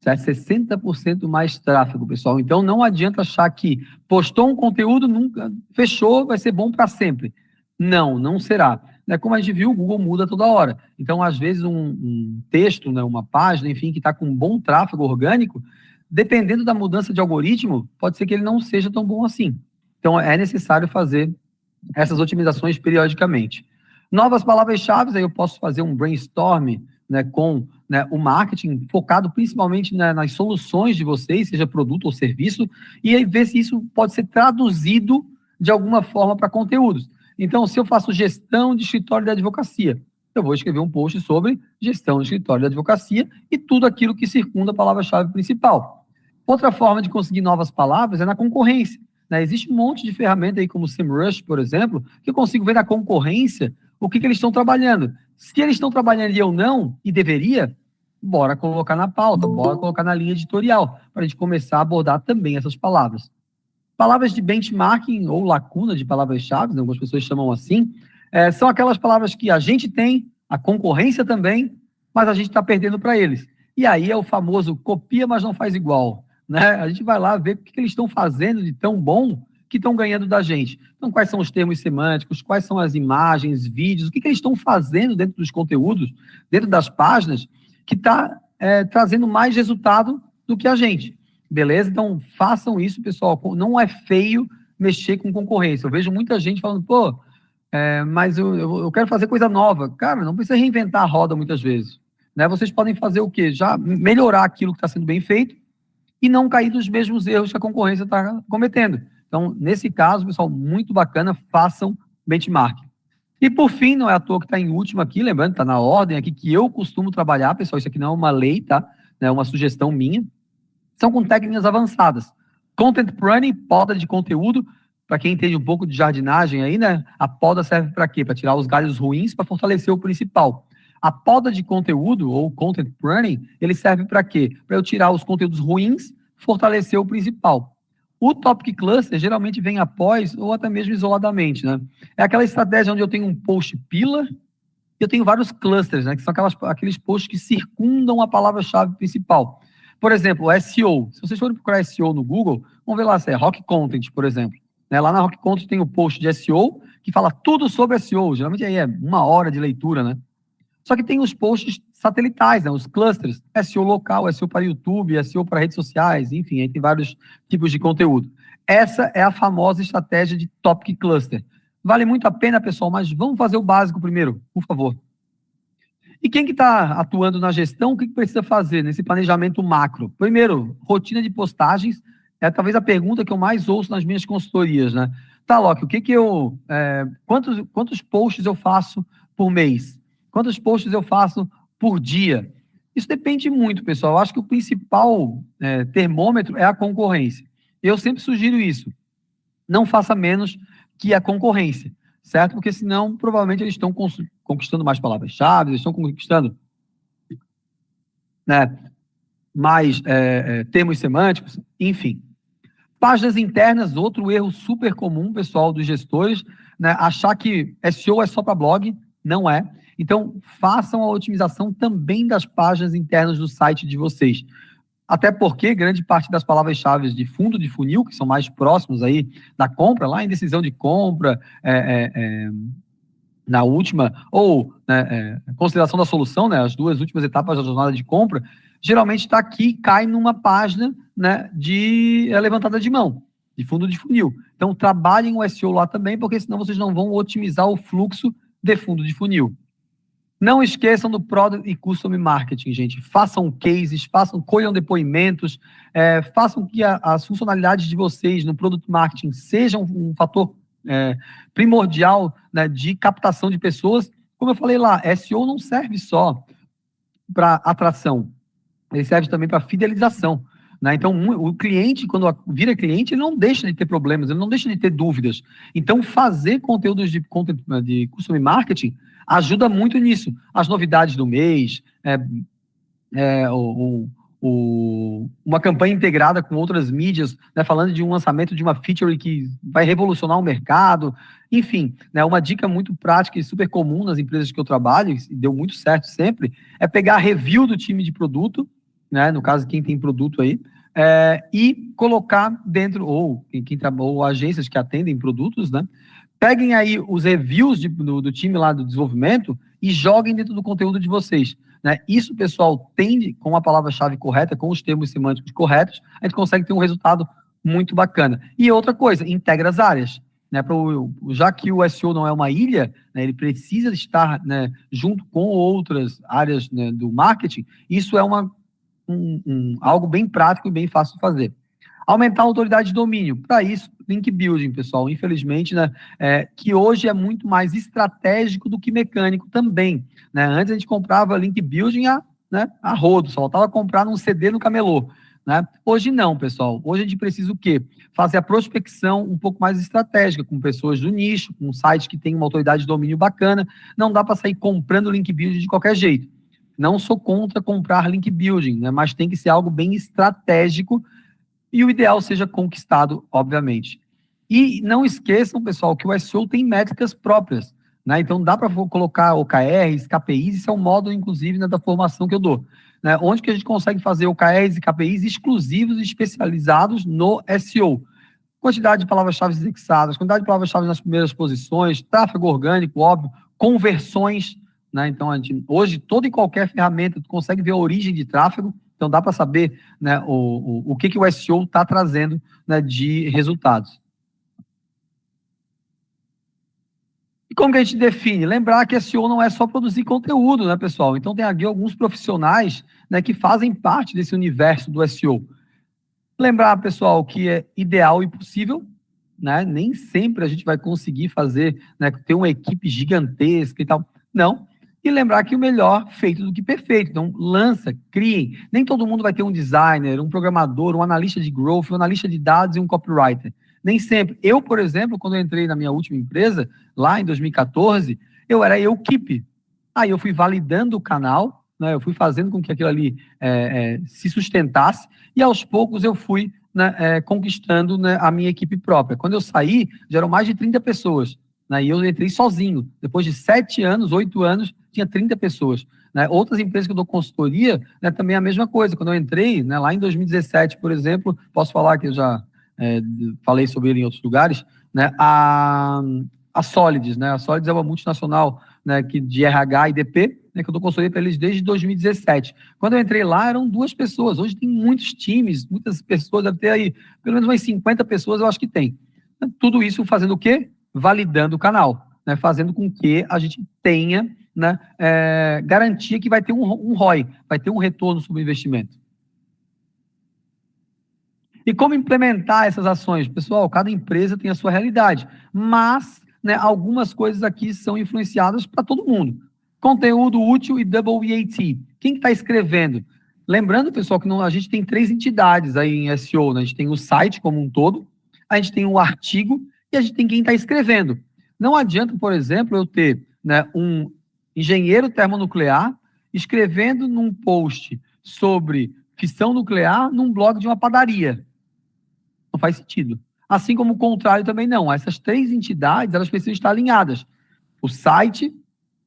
certo? 60% mais tráfego, pessoal. Então, não adianta achar que postou um conteúdo, nunca fechou, vai ser bom para sempre. Não, não será. Né? Como a gente viu, o Google muda toda hora. Então, às vezes, um texto, né, uma página, enfim, que está com um bom tráfego orgânico, dependendo da mudança de algoritmo, pode ser que ele não seja tão bom assim. Então, é necessário fazer essas otimizações periodicamente. Novas palavras-chave, aí eu posso fazer um brainstorm, né, com, né, o marketing focado principalmente, né, nas soluções de vocês, seja produto ou serviço, e aí ver se isso pode ser traduzido de alguma forma para conteúdos. Então, se eu faço gestão de escritório de advocacia, eu vou escrever um post sobre gestão de escritório de advocacia e tudo aquilo que circunda a palavra-chave principal. Outra forma de conseguir novas palavras é na concorrência. Né? Existe um monte de ferramenta aí, como o SEMrush, por exemplo, que eu consigo ver na concorrência o que eles estão trabalhando. Se eles estão trabalhando e eu não, e deveria, bora colocar na pauta, bora colocar na linha editorial, para a gente começar a abordar também essas palavras. Palavras de benchmarking ou lacuna de palavras-chave, né, algumas pessoas chamam assim, são aquelas palavras que a gente tem, a concorrência também, mas a gente está perdendo para eles. E aí é o famoso copia, mas não faz igual. Né? A gente vai lá ver o que eles estão fazendo de tão bom que estão ganhando da gente. Então, quais são os termos semânticos, quais são as imagens, vídeos, o que eles estão fazendo dentro dos conteúdos, dentro das páginas, que está trazendo mais resultado do que a gente. Beleza? Então, façam isso, pessoal. Não é feio mexer com concorrência. Eu vejo muita gente falando, pô, mas eu quero fazer coisa nova. Cara, não precisa reinventar a roda muitas vezes. Né? Vocês podem fazer o quê? Já melhorar aquilo que está sendo bem feito e não cair dos mesmos erros que a concorrência está cometendo. Então, nesse caso, pessoal, muito bacana, façam benchmark. E, por fim, não é à toa que está em último aqui, lembrando, está na ordem aqui que eu costumo trabalhar, pessoal, isso aqui não é uma lei, tá? É uma sugestão minha. São com técnicas avançadas. Content pruning, poda de conteúdo, para quem entende um pouco de jardinagem aí, né? A poda serve para quê? Para tirar os galhos ruins, para fortalecer o principal. A poda de conteúdo, ou content pruning, ele serve para quê? Para eu tirar os conteúdos ruins, fortalecer o principal. O Topic Cluster geralmente vem após, ou até mesmo isoladamente, né? É aquela estratégia onde eu tenho um post pillar, e eu tenho vários clusters, né? Que são aqueles posts que circundam a palavra-chave principal. Por exemplo, SEO. Se vocês forem procurar SEO no Google, vamos ver lá se é Rock Content, por exemplo. Né? Lá na Rock Content tem o post de SEO, que fala tudo sobre SEO. Geralmente aí é 1 hora de leitura, né? Só que tem os posts satelitais, né? Os clusters. SEO local, SEO para YouTube, SEO para redes sociais, enfim, aí tem vários tipos de conteúdo. Essa é a famosa estratégia de Topic Cluster. Vale muito a pena, pessoal, mas vamos fazer o básico primeiro, por favor. E quem que está atuando na gestão, o que precisa fazer nesse planejamento macro? Primeiro, rotina de postagens, é talvez a pergunta que eu mais ouço nas minhas consultorias, né? Tá, Loki, quantos posts eu faço por mês? Quantos posts eu faço por dia? Isso depende muito, pessoal. Eu acho que o principal termômetro é a concorrência. Eu sempre sugiro isso. Não faça menos que a concorrência, certo? Porque senão, provavelmente, eles estão conquistando mais palavras-chave, eles estão conquistando, né, mais termos semânticos, enfim. Páginas internas, outro erro super comum, pessoal, dos gestores, né, achar que SEO é só para blog, não é. Então, façam a otimização também das páginas internas do site de vocês. Até porque grande parte das palavras-chave de fundo de funil, que são mais próximos aí da compra, lá em decisão de compra, na última, ou consideração da solução, né, as 2 últimas etapas da jornada de compra, geralmente está aqui, cai numa página, né, de levantada de mão, de fundo de funil. Então, trabalhem o SEO lá também, porque senão vocês não vão otimizar o fluxo de fundo de funil. Não esqueçam do Product e Custom Marketing, gente. Façam cases, colham depoimentos, façam que as funcionalidades de vocês no Product Marketing sejam um fator primordial, né, de captação de pessoas. Como eu falei lá, SEO não serve só para atração, ele serve também para fidelização. Né? Então, o cliente, quando vira cliente, ele não deixa de ter problemas, ele não deixa de ter dúvidas. Então, fazer conteúdos de Custom Marketing ajuda muito nisso. As novidades do mês, uma campanha integrada com outras mídias, né, falando de um lançamento de uma feature que vai revolucionar o mercado, enfim, né, uma dica muito prática e super comum nas empresas que eu trabalho, e deu muito certo sempre, é pegar a review do time de produto, né? No caso, quem tem produto aí, e colocar dentro, ou agências que atendem produtos, né? Peguem aí os reviews do time lá do desenvolvimento e joguem dentro do conteúdo de vocês, né? Isso, pessoal, tende, com a palavra-chave correta, com os termos semânticos corretos, a gente consegue ter um resultado muito bacana. E outra coisa, integra as áreas, né? Já que o SEO não é uma ilha, né, ele precisa estar, né, junto com outras áreas, né, do marketing. Isso é algo bem prático e bem fácil de fazer. Aumentar a autoridade de domínio. Para isso, link building, pessoal. Infelizmente, né, que hoje é muito mais estratégico do que mecânico também. Né? Antes a gente comprava link building a rodo, só faltava comprar num CD no camelô. Né? Hoje não, pessoal. Hoje a gente precisa o quê? Fazer a prospecção um pouco mais estratégica, com pessoas do nicho, com sites que têm uma autoridade de domínio bacana. Não dá para sair comprando link building de qualquer jeito. Não sou contra comprar link building, né? Mas tem que ser algo bem estratégico e o ideal seja conquistado, obviamente. E não esqueçam, pessoal, que o SEO tem métricas próprias, né? Então, dá para colocar OKRs, KPIs, isso é um módulo, inclusive, né, da formação que eu dou. Né? Onde que a gente consegue fazer OKRs e KPIs exclusivos e especializados no SEO. Quantidade de palavras-chave indexadas, quantidade de palavras-chave nas primeiras posições, tráfego orgânico, óbvio, conversões, né? Então, hoje, toda e qualquer ferramenta, tu consegue ver a origem de tráfego. Então, dá para saber, né, o que o SEO está trazendo, né, de resultados. E como que a gente define? Lembrar que SEO não é só produzir conteúdo, né, pessoal? Então, tem aqui alguns profissionais, né, que fazem parte desse universo do SEO. Lembrar, pessoal, que é ideal e possível, né? Nem sempre a gente vai conseguir fazer, né, ter uma equipe gigantesca e tal. Não. E lembrar que o melhor feito do que perfeito. Então, lança, criem. Nem todo mundo vai ter um designer, um programador, um analista de growth, um analista de dados e um copywriter. Nem sempre. Eu, por exemplo, quando eu entrei na minha última empresa, lá em 2014, eu era keep. Aí eu fui validando o canal, né, eu fui fazendo com que aquilo ali se sustentasse, e aos poucos eu fui, né, conquistando, né, a minha equipe própria. Quando eu saí, já eram mais de 30 pessoas. Né, e eu entrei sozinho. Depois de 7 anos, 8 anos, tinha 30 pessoas. Né? Outras empresas que eu dou consultoria, né, também é a mesma coisa. Quando eu entrei, né, lá em 2017, por exemplo, posso falar que eu já falei sobre ele em outros lugares, né, a Solids, né? A Solids é uma multinacional, né, de RH e DP, né, que eu dou consultoria para eles desde 2017. Quando eu entrei lá, eram 2 pessoas. Hoje tem muitos times, muitas pessoas, deve ter aí pelo menos umas 50 pessoas, eu acho que tem. Tudo isso fazendo o quê? Validando o canal, né? Fazendo com que a gente tenha, né, garantia que vai ter um ROI, vai ter um retorno sobre o investimento. E como implementar essas ações? Pessoal, cada empresa tem a sua realidade, mas, né, algumas coisas aqui são influenciadas para todo mundo. Conteúdo útil e double EAT. Quem está escrevendo? Lembrando, pessoal, que a gente tem 3 entidades aí em SEO, né? A gente tem o site como um todo, a gente tem o artigo e a gente tem quem está escrevendo. Não adianta, por exemplo, eu ter, né, um engenheiro termonuclear escrevendo num post sobre fissão nuclear num blog de uma padaria. Não faz sentido. Assim como o contrário também não. Essas 3 entidades, elas precisam estar alinhadas. O site,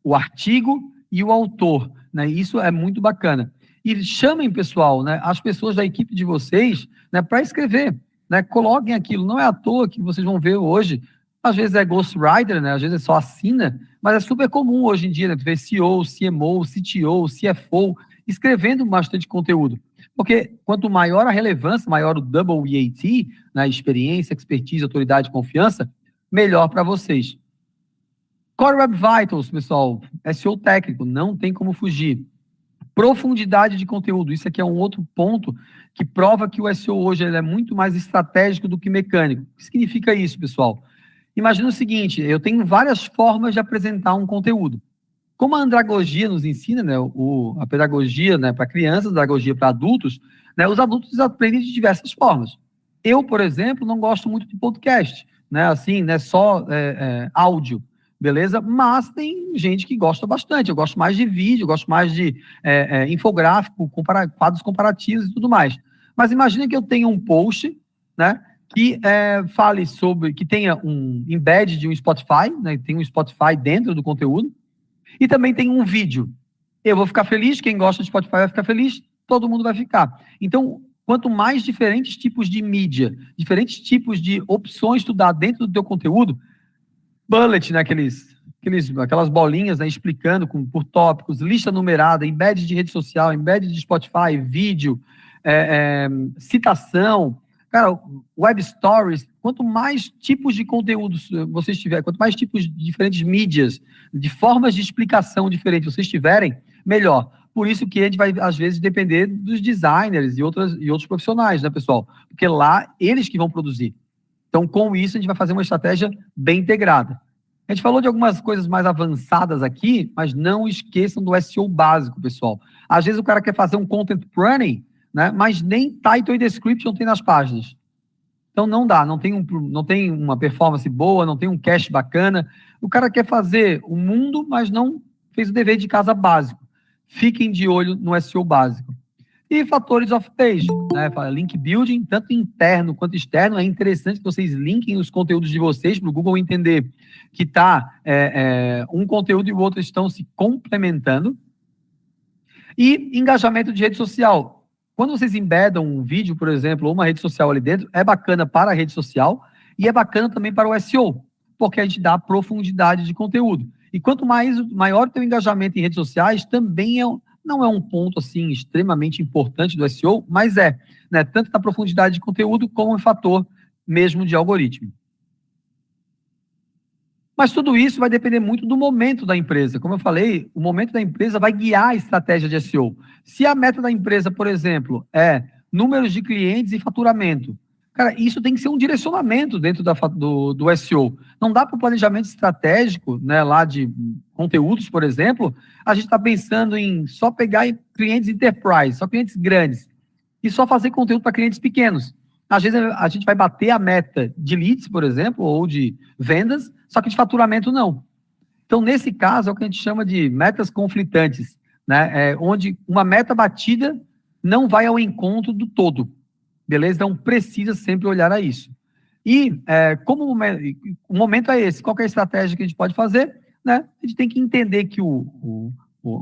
o artigo e o autor. Né? Isso é muito bacana. E chamem, pessoal, né, as pessoas da equipe de vocês, né, para escrever. Né? Coloquem aquilo. Não é à toa que vocês vão ver hoje. Às vezes é ghostwriter, né? Às vezes é só assina, mas é super comum hoje em dia, né? Tu vê CEO, CMO, CTO, CFO, escrevendo bastante conteúdo. Porque quanto maior a relevância, maior o double EAT, né, experiência, expertise, autoridade e confiança, melhor para vocês. Core Web Vitals, pessoal, SEO técnico, não tem como fugir. Profundidade de conteúdo, isso aqui é um outro ponto que prova que o SEO hoje ele é muito mais estratégico do que mecânico. O que significa isso, pessoal? Imagina o seguinte, eu tenho várias formas de apresentar um conteúdo. Como a andragogia nos ensina, né, a pedagogia, né, para crianças, a andragogia para adultos, né, os adultos aprendem de diversas formas. Eu, por exemplo, não gosto muito de podcast, né, assim, né, só áudio, beleza? Mas tem gente que gosta bastante. Eu gosto mais de vídeo, eu gosto mais de infográfico, quadros comparativos e tudo mais. Mas imagina que eu tenha um post, né, que fale sobre, que tenha um embed de um Spotify, né, tem um Spotify dentro do conteúdo, e também tem um vídeo. Eu vou ficar feliz, quem gosta de Spotify vai ficar feliz, todo mundo vai ficar. Então, quanto mais diferentes tipos de mídia, diferentes tipos de opções tu dá dentro do teu conteúdo, bullet, né, aquelas bolinhas, né, explicando por tópicos, lista numerada, embed de rede social, embed de Spotify, vídeo, citação, cara, web stories, quanto mais tipos de conteúdos vocês tiverem, quanto mais tipos de diferentes mídias, de formas de explicação diferentes vocês tiverem, melhor. Por isso que a gente vai, às vezes, depender dos designers e outros profissionais, né, pessoal? Porque lá, eles que vão produzir. Então, com isso, a gente vai fazer uma estratégia bem integrada. A gente falou de algumas coisas mais avançadas aqui, mas não esqueçam do SEO básico, pessoal. Às vezes o cara quer fazer um content planning, né, mas nem title e description tem nas páginas. Então não dá, não tem uma performance boa, não tem um cache bacana. O cara quer fazer o mundo, mas não fez o dever de casa básico. Fiquem de olho no SEO básico. E fatores off-page, né? Link building, tanto interno quanto externo. É interessante que vocês linkem os conteúdos de vocês para o Google entender que um conteúdo e o outro estão se complementando. E engajamento de rede social. Quando vocês embedam um vídeo, por exemplo, ou uma rede social ali dentro, é bacana para a rede social e é bacana também para o SEO, porque a gente dá profundidade de conteúdo. E quanto maior o teu engajamento em redes sociais, também não é um ponto assim extremamente importante do SEO, mas né, tanto na profundidade de conteúdo como um fator mesmo de algoritmo. Mas tudo isso vai depender muito do momento da empresa. Como eu falei, o momento da empresa vai guiar a estratégia de SEO. Se a meta da empresa, por exemplo, é números de clientes e faturamento, cara, isso tem que ser um direcionamento dentro do SEO. Não dá para o planejamento estratégico, né, lá de conteúdos, por exemplo, a gente está pensando em só pegar clientes enterprise, só clientes grandes, e só fazer conteúdo para clientes pequenos. Às vezes a gente vai bater a meta de leads, por exemplo, ou de vendas, só que de faturamento não. Então, nesse caso, é o que a gente chama de metas conflitantes, né? Onde uma meta batida não vai ao encontro do todo. Beleza? Então, precisa sempre olhar a isso. E como o momento é esse, qual que é a estratégia que a gente pode fazer? Né? A gente tem que entender que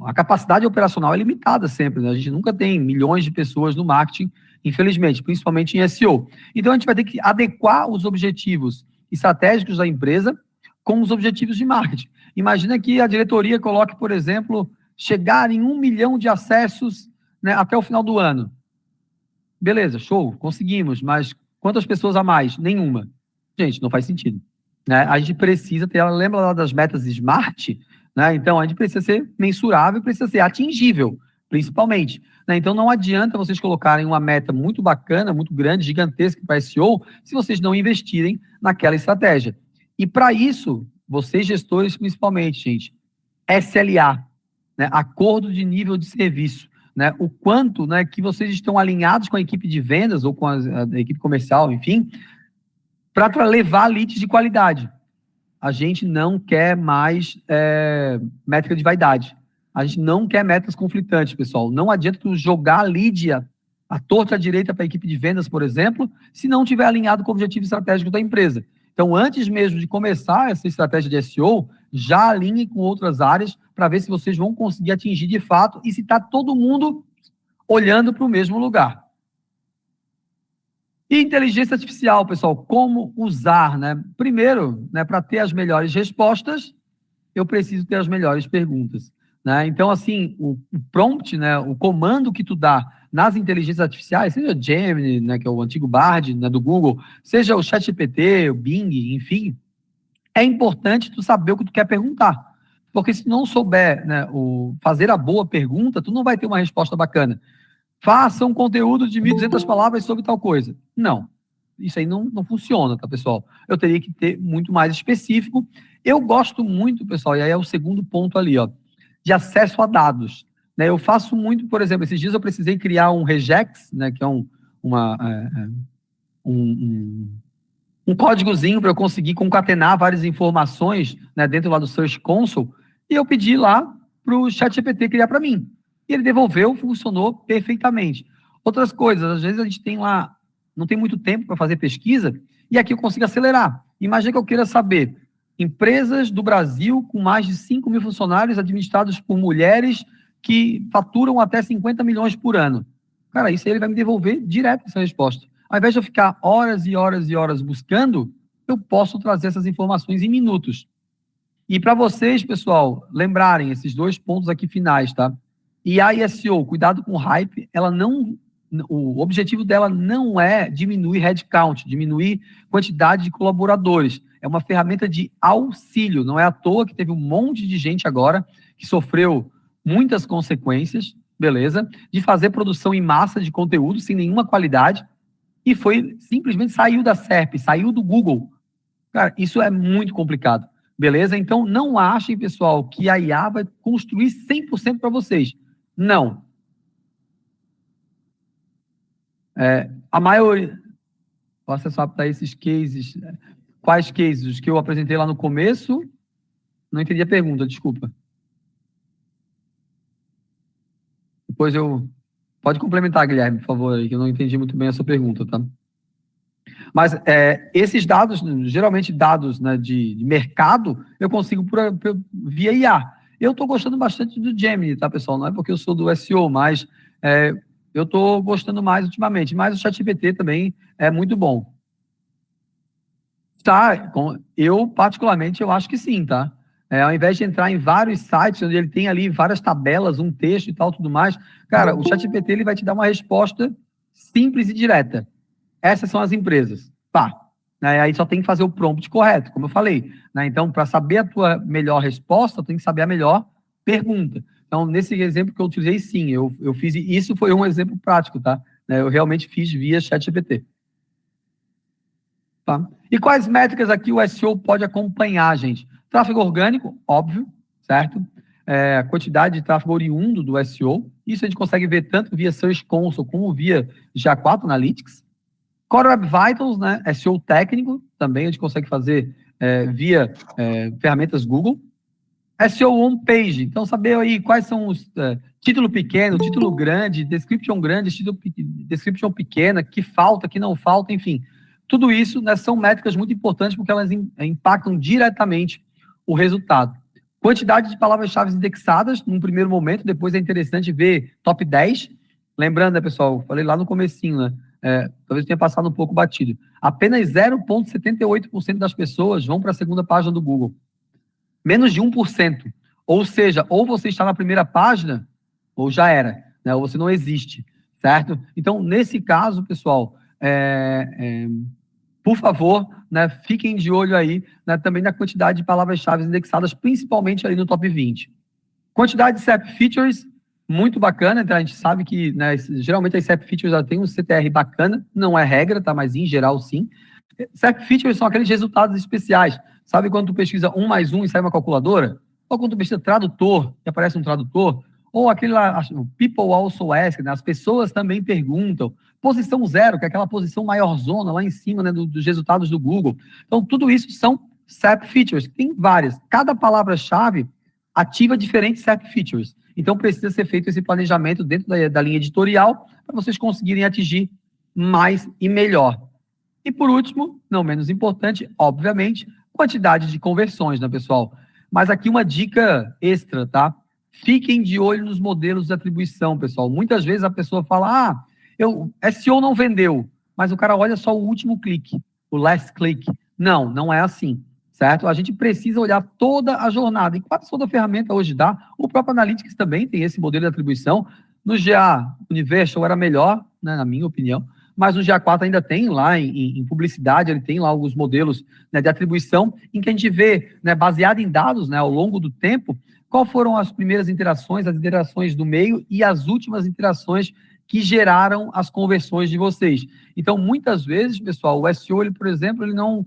a capacidade operacional é limitada sempre. Né? A gente nunca tem milhões de pessoas no marketing, infelizmente, principalmente em SEO. Então, a gente vai ter que adequar os objetivos estratégicos da empresa com os objetivos de marketing. Imagina que a diretoria coloque, por exemplo, chegar em 1 milhão de acessos, né, até o final do ano. Beleza, show, conseguimos, mas quantas pessoas a mais? Nenhuma. Gente, não faz sentido. Né? A gente precisa ter, lembra lá das metas SMART? Né? Então, a gente precisa ser mensurável, precisa ser atingível, principalmente. Né? Então, não adianta vocês colocarem uma meta muito bacana, muito grande, gigantesca para SEO, se vocês não investirem naquela estratégia. E para isso, vocês gestores principalmente, gente, SLA, né? Acordo de nível de serviço. Né, o quanto, né, que vocês estão alinhados com a equipe de vendas ou com a equipe comercial, enfim, para levar leads de qualidade. A gente não quer mais métrica de vaidade. A gente não quer metas conflitantes, pessoal. Não adianta tu jogar lead à torta à direita para a equipe de vendas, por exemplo, se não tiver alinhado com o objetivo estratégico da empresa. Então, antes mesmo de começar essa estratégia de SEO, já alinhe com outras áreas para ver se vocês vão conseguir atingir de fato e se está todo mundo olhando para o mesmo lugar. E inteligência artificial, pessoal, como usar, né? Primeiro, né, para ter as melhores respostas, eu preciso ter as melhores perguntas. Né? Então, assim, o prompt, né, o comando que tu dá nas inteligências artificiais, seja o Gemini, né, que é o antigo Bard, né, do Google, seja o ChatGPT, o Bing, enfim, é importante tu saber o que tu quer perguntar. Porque se tu não souber, né, fazer a boa pergunta, tu não vai ter uma resposta bacana. Faça um conteúdo de 1.200 palavras sobre tal coisa. Não. Isso aí não funciona, tá, pessoal? Eu teria que ter muito mais específico. Eu gosto muito, pessoal, e aí é o segundo ponto ali, ó, de acesso a dados. Né? Eu faço muito, por exemplo, esses dias eu precisei criar um regex, né, que é um códigozinho para eu conseguir concatenar várias informações, né, dentro lá do Search Console, e eu pedi lá para o ChatGPT criar para mim. E ele devolveu, funcionou perfeitamente. Outras coisas, às vezes a gente tem lá, não tem muito tempo para fazer pesquisa, e aqui eu consigo acelerar. Imagina que eu queira saber empresas do Brasil com mais de 5.000 funcionários administrados por mulheres que faturam até 50 milhões por ano. cara, isso aí ele vai me devolver direto essa resposta. Ao invés de eu ficar horas e horas e horas buscando, eu posso trazer essas informações em minutos. E para vocês, pessoal, lembrarem esses 2 pontos aqui finais, tá? IA e SEO, cuidado com o hype, o objetivo dela não é diminuir headcount, diminuir quantidade de colaboradores. É uma ferramenta de auxílio. Não é à toa que teve um monte de gente agora que sofreu muitas consequências, beleza? De fazer produção em massa de conteúdo sem nenhuma qualidade e simplesmente saiu da SERP, saiu do Google. Cara, isso é muito complicado, beleza? Então, não achem, pessoal, que a IA vai construir 100% para vocês. Não. A maioria... Vou acessar para esses cases. Quais cases? Os que eu apresentei lá no começo? Não entendi a pergunta, desculpa. Depois Pode complementar, Guilherme, por favor, aí, que eu não entendi muito bem a sua pergunta, tá? Mas esses dados, geralmente dados, né, de mercado, eu consigo via IA. Eu estou gostando bastante do Gemini, tá, pessoal? Não é porque eu sou do SEO, mas eu estou gostando mais ultimamente. Mas o ChatGPT também é muito bom. Tá, particularmente, eu acho que sim, tá? Ao invés de entrar em vários sites, onde ele tem ali várias tabelas, um texto e tal, tudo mais, cara, o ChatGPT ele vai te dar uma resposta simples e direta. Essas são as empresas. Pá. Aí só tem que fazer o prompt correto, como eu falei. Né? Então, para saber a tua melhor resposta, tem que saber a melhor pergunta. Então, nesse exemplo que eu utilizei, sim, eu fiz, isso foi um exemplo prático, tá? Eu realmente fiz via ChatGPT. Tá? E quais métricas aqui o SEO pode acompanhar, gente? Tráfego orgânico, óbvio, certo? A quantidade de tráfego oriundo do SEO. Isso a gente consegue ver tanto via Search Console como via GA4 Analytics. Core Web Vitals, né? SEO técnico, também a gente consegue fazer via ferramentas Google. SEO on-page, então saber aí quais são os título pequeno, título grande, description grande, description pequena, que falta, que não falta, enfim. Tudo isso, né, são métricas muito importantes porque elas impactam diretamente o resultado. Quantidade de palavras-chave indexadas, num primeiro momento, depois é interessante ver top 10. Lembrando, né, pessoal, falei lá no comecinho, né, talvez tenha passado um pouco batido. Apenas 0,78% das pessoas vão para a segunda página do Google. Menos de 1%. Ou seja, ou você está na primeira página, ou já era, né, ou você não existe, certo? Então, nesse caso, pessoal, por favor, né, fiquem de olho aí, né, também na quantidade de palavras-chave indexadas, principalmente ali no top 20. Quantidade de SEP Features, muito bacana, então a gente sabe que, né, geralmente as SEP Features já tem um CTR bacana, não é regra, tá, mas em geral sim. SEP Features são aqueles resultados especiais. Sabe quando tu pesquisa 1 mais 1 e sai uma calculadora? Ou quando tu pesquisa tradutor e aparece um tradutor? Ou aquele lá, people also ask, né, as pessoas também perguntam. Posição 0, que é aquela posição maior zona lá em cima, né, dos resultados do Google. Então, tudo isso são SEP Features. Tem várias. Cada palavra-chave ativa diferentes SEP Features. Então, precisa ser feito esse planejamento dentro da linha editorial para vocês conseguirem atingir mais e melhor. E, por último, não menos importante, obviamente, quantidade de conversões, né, pessoal? Mas aqui uma dica extra, tá? Fiquem de olho nos modelos de atribuição, pessoal. Muitas vezes a pessoa fala, SEO não vendeu, mas o cara olha só o último clique, o last click. Não, não é assim, certo? A gente precisa olhar toda a jornada. E quase toda ferramenta hoje dá. O próprio Analytics também tem esse modelo de atribuição. No GA Universal era melhor, né, na minha opinião, mas no GA4 ainda tem lá em publicidade, ele tem lá alguns modelos, né, de atribuição, em que a gente vê, né, baseado em dados, né, ao longo do tempo, qual foram as primeiras interações, as interações do meio e as últimas interações que geraram as conversões de vocês. Então, muitas vezes, pessoal, o SEO, ele, por exemplo, ele não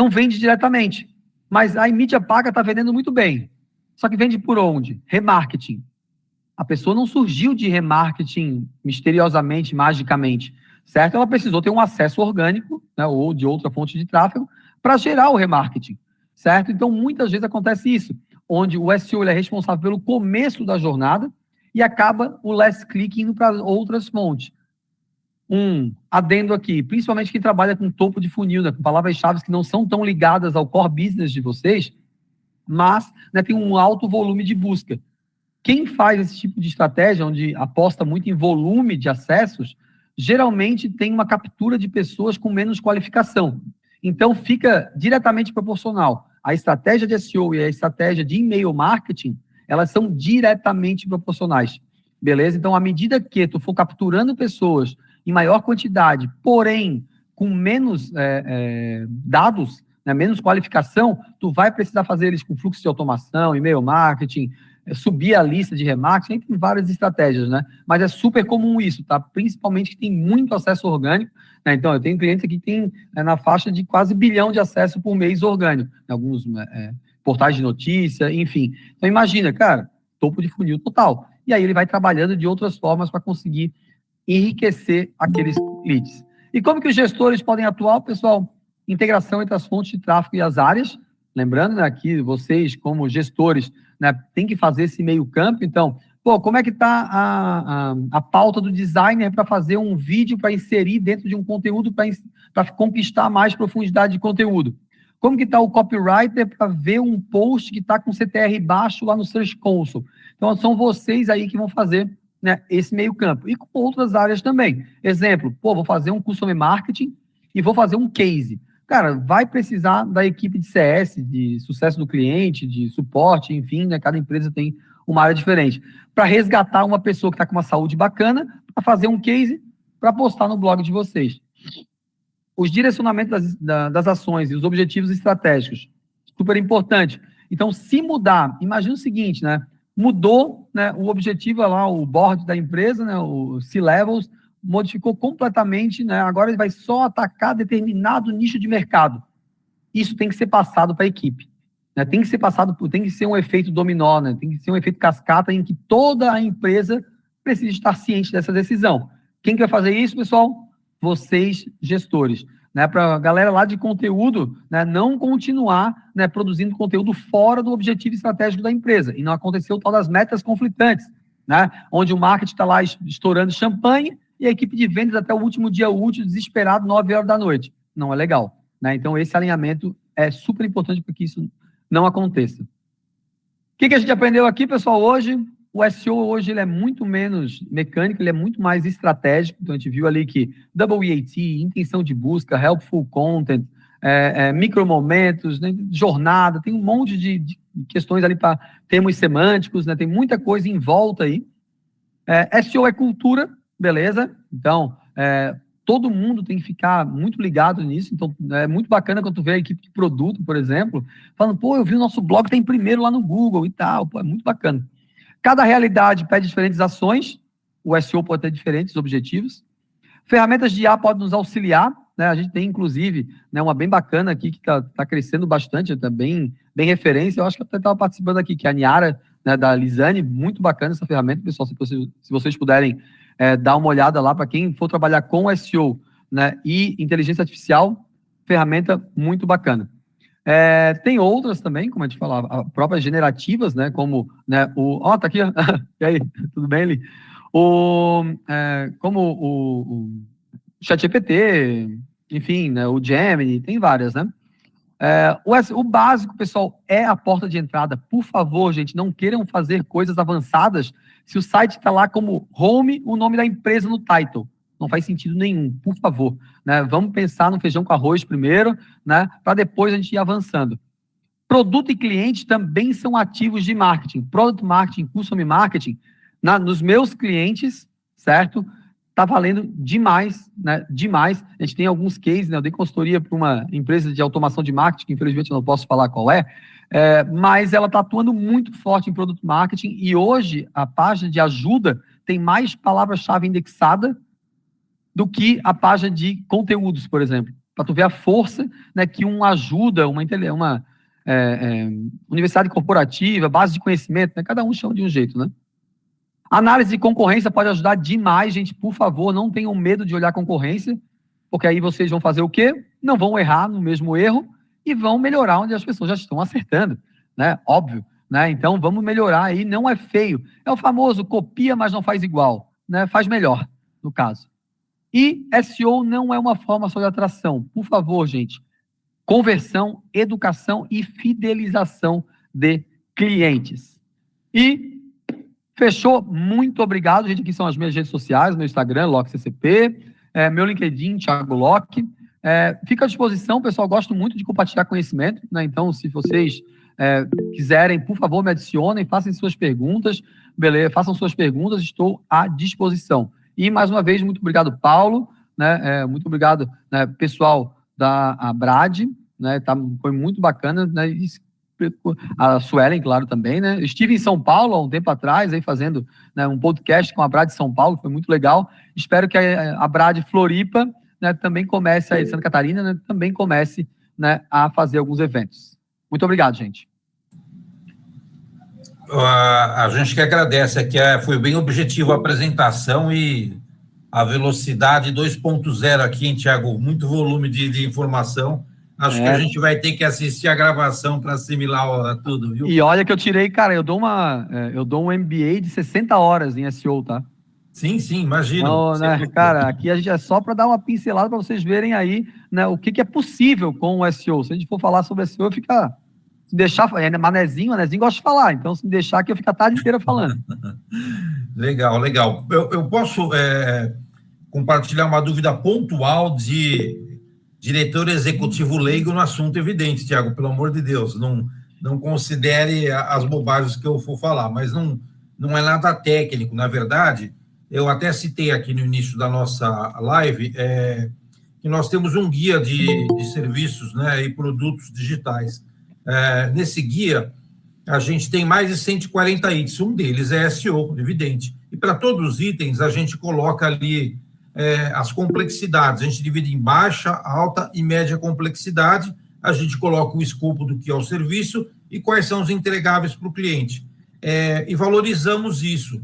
vende diretamente, mas a mídia paga está vendendo muito bem. Só que vende por onde? Remarketing. A pessoa não surgiu de remarketing misteriosamente, magicamente, certo? Ela precisou ter um acesso orgânico, né, ou de outra fonte de tráfego, para gerar o remarketing, certo? Então, muitas vezes acontece isso, onde o SEO ele é responsável pelo começo da jornada e acaba o last click indo para outras fontes. Adendo aqui, principalmente quem trabalha com topo de funil, né, com palavras-chave que não são tão ligadas ao core business de vocês, mas, né, tem um alto volume de busca. Quem faz esse tipo de estratégia, onde aposta muito em volume de acessos, geralmente tem uma captura de pessoas com menos qualificação. Então, fica diretamente proporcional. A estratégia de SEO e a estratégia de e-mail marketing, elas são diretamente proporcionais. Beleza? Então, à medida que tu for capturando pessoas em maior quantidade, porém com menos dados, né, menos qualificação, tu vai precisar fazer eles com fluxo de automação, e-mail marketing, subir a lista de remarketing, tem várias estratégias, né? Mas é super comum isso, tá? Principalmente que tem muito acesso orgânico, né? Então, eu tenho clientes aqui que tem na faixa de quase 1 bilhão de acesso por mês orgânico, alguns portais de notícia, enfim. Então, imagina, cara, topo de funil total. E aí ele vai trabalhando de outras formas para conseguir enriquecer aqueles leads. E como que os gestores podem atuar, pessoal? Integração entre as fontes de tráfego e as áreas. Lembrando, né, que vocês, como gestores, né, tem que fazer esse meio campo. Então, como é que está a pauta do designer para fazer um vídeo para inserir dentro de um conteúdo para conquistar mais profundidade de conteúdo? Como que está o copywriter para ver um post que está com CTR baixo lá no Search Console? Então, são vocês aí que vão fazer, né, esse meio campo. E com outras áreas também. Exemplo, vou fazer um Customer Marketing e vou fazer um case. Cara, vai precisar da equipe de CS, de sucesso do cliente, de suporte, enfim, né? Cada empresa tem uma área diferente. Para resgatar uma pessoa que está com uma saúde bacana, para fazer um case, para postar no blog de vocês. Os direcionamentos das ações e os objetivos estratégicos, super importante. Então, se mudar, imagina o seguinte, né? Mudou, né, o objetivo lá, o board da empresa, né, o C-Levels, modificou completamente, né? Agora ele vai só atacar determinado nicho de mercado. Isso tem que ser passado para a equipe, né? Tem que ser um efeito dominó, né? Tem que ser um efeito cascata em que toda a empresa precisa estar ciente dessa decisão. Quem que vai fazer isso, pessoal? Vocês, gestores, né? Para a galera lá de conteúdo, né, não continuar, né, produzindo conteúdo fora do objetivo estratégico da empresa e não acontecer o tal das metas conflitantes, né? Onde o marketing está lá estourando champanhe e a equipe de vendas até o último dia útil, desesperado, 9 horas da noite. Não é legal, né? Então, esse alinhamento é super importante para que isso não aconteça. O que a gente aprendeu aqui, pessoal, hoje? O SEO hoje ele é muito menos mecânico, ele é muito mais estratégico. Então, a gente viu ali que Double EAT, intenção de busca, helpful content, micromomentos, né, jornada, tem um monte de questões ali para termos semânticos, né? Tem muita coisa em volta aí. SEO é cultura, beleza? Então, todo mundo tem que ficar muito ligado nisso. Então, é muito bacana quando tu vê a equipe de produto, por exemplo, falando, eu vi o nosso blog tá em primeiro lá no Google e tal. É muito bacana. Cada realidade pede diferentes ações. O SEO pode ter diferentes objetivos. Ferramentas de IA podem nos auxiliar, né? A gente tem, inclusive, né, uma bem bacana aqui que tá crescendo bastante, está bem referência. Eu acho que eu até estava participando aqui, que é a Niara, né, da Lisane. Muito bacana essa ferramenta, pessoal. Se vocês puderem dar uma olhada lá, para quem for trabalhar com SEO, né, e inteligência artificial, ferramenta muito bacana. Tem outras também, como a gente falava, próprias generativas, né, como, né, tá aqui, ó. E aí, tudo bem, Li? Como o ChatGPT, enfim, né, o Gemini, tem várias, né? O básico, pessoal, é a porta de entrada. Por favor, gente, não queiram fazer coisas avançadas se o site está lá como home, o nome da empresa no title. Não faz sentido nenhum, por favor, né? Vamos pensar no feijão com arroz primeiro, né? Para depois a gente ir avançando. Produto e cliente também são ativos de marketing. Product marketing, customer marketing, nos meus clientes, certo? Está valendo demais, né? Demais. A gente tem alguns cases, né? Eu dei consultoria para uma empresa de automação de marketing, que infelizmente eu não posso falar qual mas ela está atuando muito forte em product marketing e hoje a página de ajuda tem mais palavra-chave indexada do que a página de conteúdos, por exemplo. Para tu ver a força, né, que ajuda, uma universidade corporativa, base de conhecimento, né? Cada um chama de um jeito, né? Análise de concorrência pode ajudar demais, gente. Por favor, não tenham medo de olhar concorrência, porque aí vocês vão fazer o quê? Não vão errar no mesmo erro e vão melhorar onde as pessoas já estão acertando, né? Óbvio, né? Então, vamos melhorar aí. Não é feio. É o famoso copia, mas não faz igual, né? Faz melhor, no caso. E SEO não é uma forma só de atração. Por favor, gente. Conversão, educação e fidelização de clientes. E Fechou? Muito obrigado, gente. Aqui são as minhas redes sociais, meu Instagram, LockeCCP, meu LinkedIn, Thiago Locke. Fica à disposição, pessoal. Gosto muito de compartilhar conhecimento, né? Então, se vocês quiserem, por favor, me adicionem, façam suas perguntas, beleza? Façam suas perguntas, estou à disposição. E, mais uma vez, muito obrigado, Paulo, né? Muito obrigado, né, pessoal da Abrad, né? Foi muito bacana, né? A Suelen, claro, também, né? Estive em São Paulo há um tempo atrás, aí fazendo, né, um podcast com a Abrad São Paulo, foi muito legal. Espero que a Abrad Floripa, né, também comece, aí Santa Catarina, né, também comece, né, a fazer alguns eventos. Muito obrigado, gente. A gente que agradece, aqui foi bem objetivo a apresentação e a velocidade 2.0 aqui, hein, Thiago? Muito volume de informação. Acho que a gente vai ter que assistir a gravação para assimilar tudo, viu? E olha que eu tirei, cara, eu dou um MBA de 60 horas em SEO, tá? Sim, imagino. Não, né, cara, aqui a gente é só para dar uma pincelada para vocês verem aí, né, o que é possível com o SEO. Se a gente for falar sobre SEO, fica... Se deixar... Manezinho gosta de falar, então se me deixar aqui eu fico a tarde inteira falando. Legal. Eu posso compartilhar uma dúvida pontual de diretor executivo leigo no assunto evidente, Thiago, pelo amor de Deus, não considere as bobagens que eu for falar, mas não é nada técnico, na verdade, eu até citei aqui no início da nossa live que nós temos um guia de serviços, né, e produtos digitais. Nesse guia, a gente tem mais de 140 itens, um deles é SEO, evidente, e para todos os itens a gente coloca ali as complexidades, a gente divide em baixa, alta e média complexidade, a gente coloca o escopo do que é o serviço e quais são os entregáveis para o cliente. E valorizamos isso.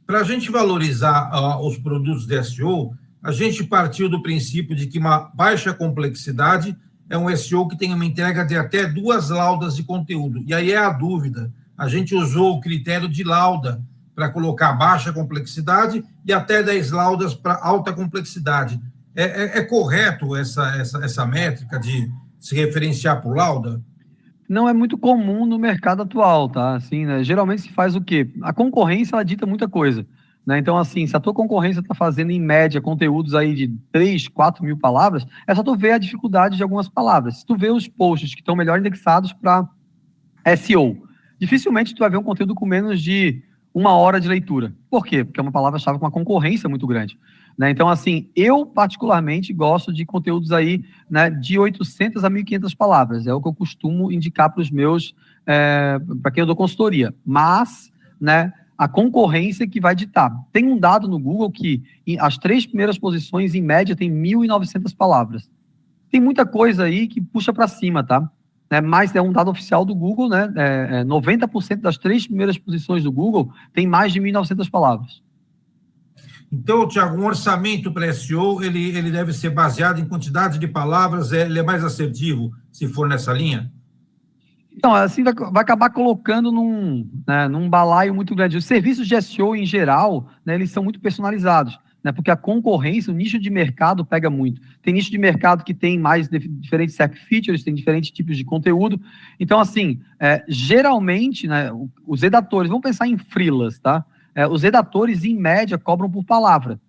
Para a gente valorizar os produtos de SEO, a gente partiu do princípio de que uma baixa complexidade é um SEO que tem uma entrega de até 2 laudas de conteúdo. E aí é a dúvida. A gente usou o critério de lauda para colocar baixa complexidade e até 10 laudas para alta complexidade. É correto essa métrica de se referenciar por lauda? Não é muito comum no mercado atual, tá? Assim, né? Geralmente se faz o quê? A concorrência, ela dita muita coisa, né? Então, assim, se a tua concorrência está fazendo, em média, conteúdos aí de 3, 4 mil palavras, é só tu ver a dificuldade de algumas palavras. Se tu vê os posts que estão melhor indexados para SEO, dificilmente tu vai ver um conteúdo com menos de 1 hora de leitura. Por quê? Porque é uma palavra-chave com uma concorrência muito grande, né? Então, assim, eu particularmente gosto de conteúdos aí, né, de 800 a 1.500 palavras. É o que eu costumo indicar para os meus, para quem eu dou consultoria. Mas, né, a concorrência que vai ditar. Tem um dado no Google que as 3 primeiras posições, em média, tem 1.900 palavras. Tem muita coisa aí que puxa para cima, tá? Mas é um dado oficial do Google, né? 90% das 3 primeiras posições do Google tem mais de 1.900 palavras. Então, Thiago, um orçamento para SEO, ele deve ser baseado em quantidade de palavras, ele é mais assertivo, se for nessa linha? Então, assim, vai acabar colocando num balaio muito grande. Os serviços de SEO, em geral, né, eles são muito personalizados, né, porque a concorrência, o nicho de mercado pega muito. Tem nicho de mercado que tem mais diferentes SERP features, tem diferentes tipos de conteúdo. Então, assim, geralmente, né, os redatores, vamos pensar em freelas, tá? Os redatores, em média, cobram por palavra,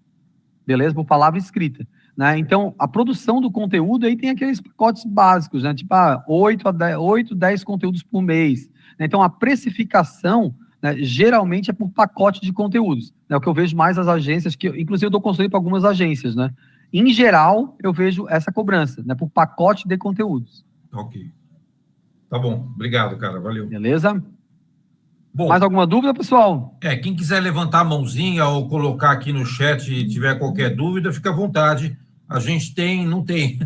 beleza? Por palavra escrita, né? Então, a produção do conteúdo aí tem aqueles pacotes básicos, né? Tipo, 8, 10 conteúdos por mês. Então, a precificação, né, geralmente é por pacote de conteúdos. É o que eu vejo mais as agências, que inclusive eu dou conselho para algumas agências, né? Em geral, eu vejo essa cobrança, né, por pacote de conteúdos. Ok. Tá bom. Obrigado, cara. Valeu. Beleza? Bom, mais alguma dúvida, pessoal? Quem quiser levantar a mãozinha ou colocar aqui no chat e tiver qualquer dúvida, fica à vontade. A gente não tem,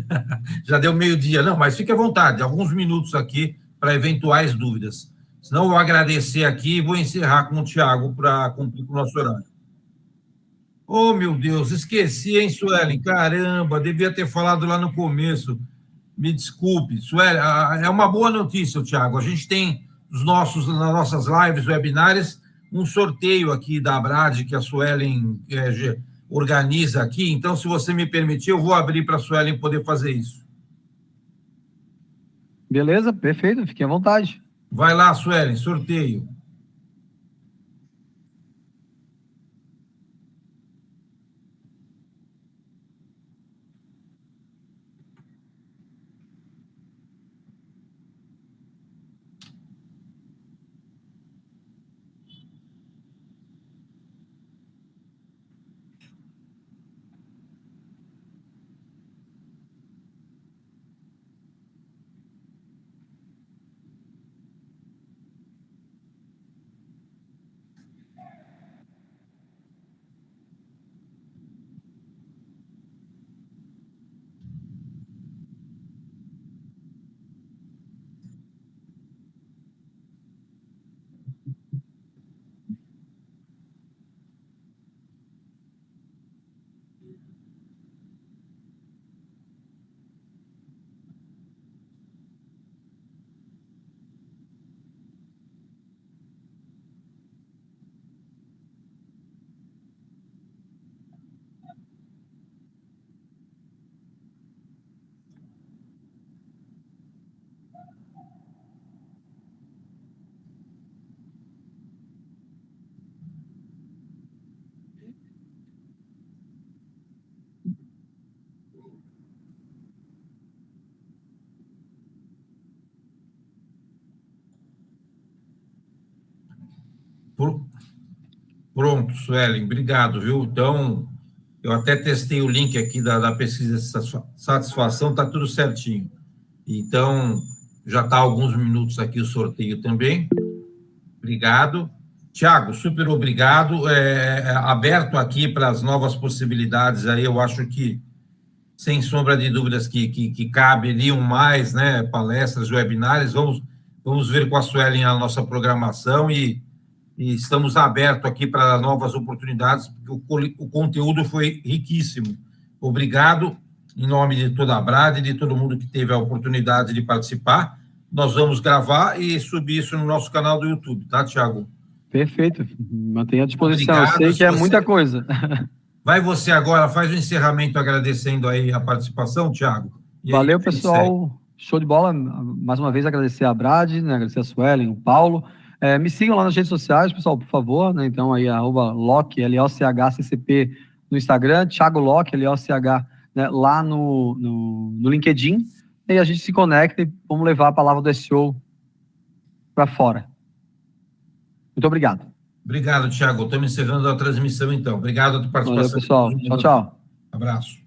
já deu meio-dia, não, mas fique à vontade, alguns minutos aqui para eventuais dúvidas. Senão eu vou agradecer aqui e vou encerrar com o Thiago para cumprir com o nosso horário. Oh, meu Deus, esqueci, hein, Suelen? Caramba, devia ter falado lá no começo. Me desculpe. Suelen, é uma boa notícia, Thiago. A gente tem nas nossas lives, webinários, um sorteio aqui da Abrad, que a Suelen organiza aqui. Então, se você me permitir, eu vou abrir para a Suelen poder fazer isso. Beleza, perfeito, fique à vontade. Vai lá, Suelen, sorteio. Pronto, Suelen, obrigado, viu? Então, eu até testei o link aqui da pesquisa de satisfação, está tudo certinho. Então, já está há alguns minutos aqui o sorteio também. Obrigado. Tiago, super obrigado. Aberto aqui para as novas possibilidades aí, eu acho que, sem sombra de dúvidas, que caberiam mais, né, palestras, webinários. Vamos ver com a Suelen a nossa programação e estamos abertos aqui para novas oportunidades, porque o conteúdo foi riquíssimo. Obrigado, em nome de toda a Brad e de todo mundo que teve a oportunidade de participar. Nós vamos gravar e subir isso no nosso canal do YouTube, tá, Tiago? Perfeito, mantenha à disposição. Obrigado, eu sei que é muita coisa. Vai você agora, faz o encerramento agradecendo aí a participação, Tiago. Valeu, pessoal. Show de bola. Mais uma vez, agradecer a Brad, né, agradecer a Suelen, o Paulo. Me sigam lá nas redes sociais, pessoal, por favor. Né, então, aí, @Loch, LOCHCCP no Instagram, Thiago Loch, LOCH, né, lá no LinkedIn. E a gente se conecta e vamos levar a palavra do SEO para fora. Muito obrigado. Obrigado, Thiago. Estamos encerrando a transmissão, então. Obrigado pela participação. Valeu, pessoal. Tchau, tchau. Abraço.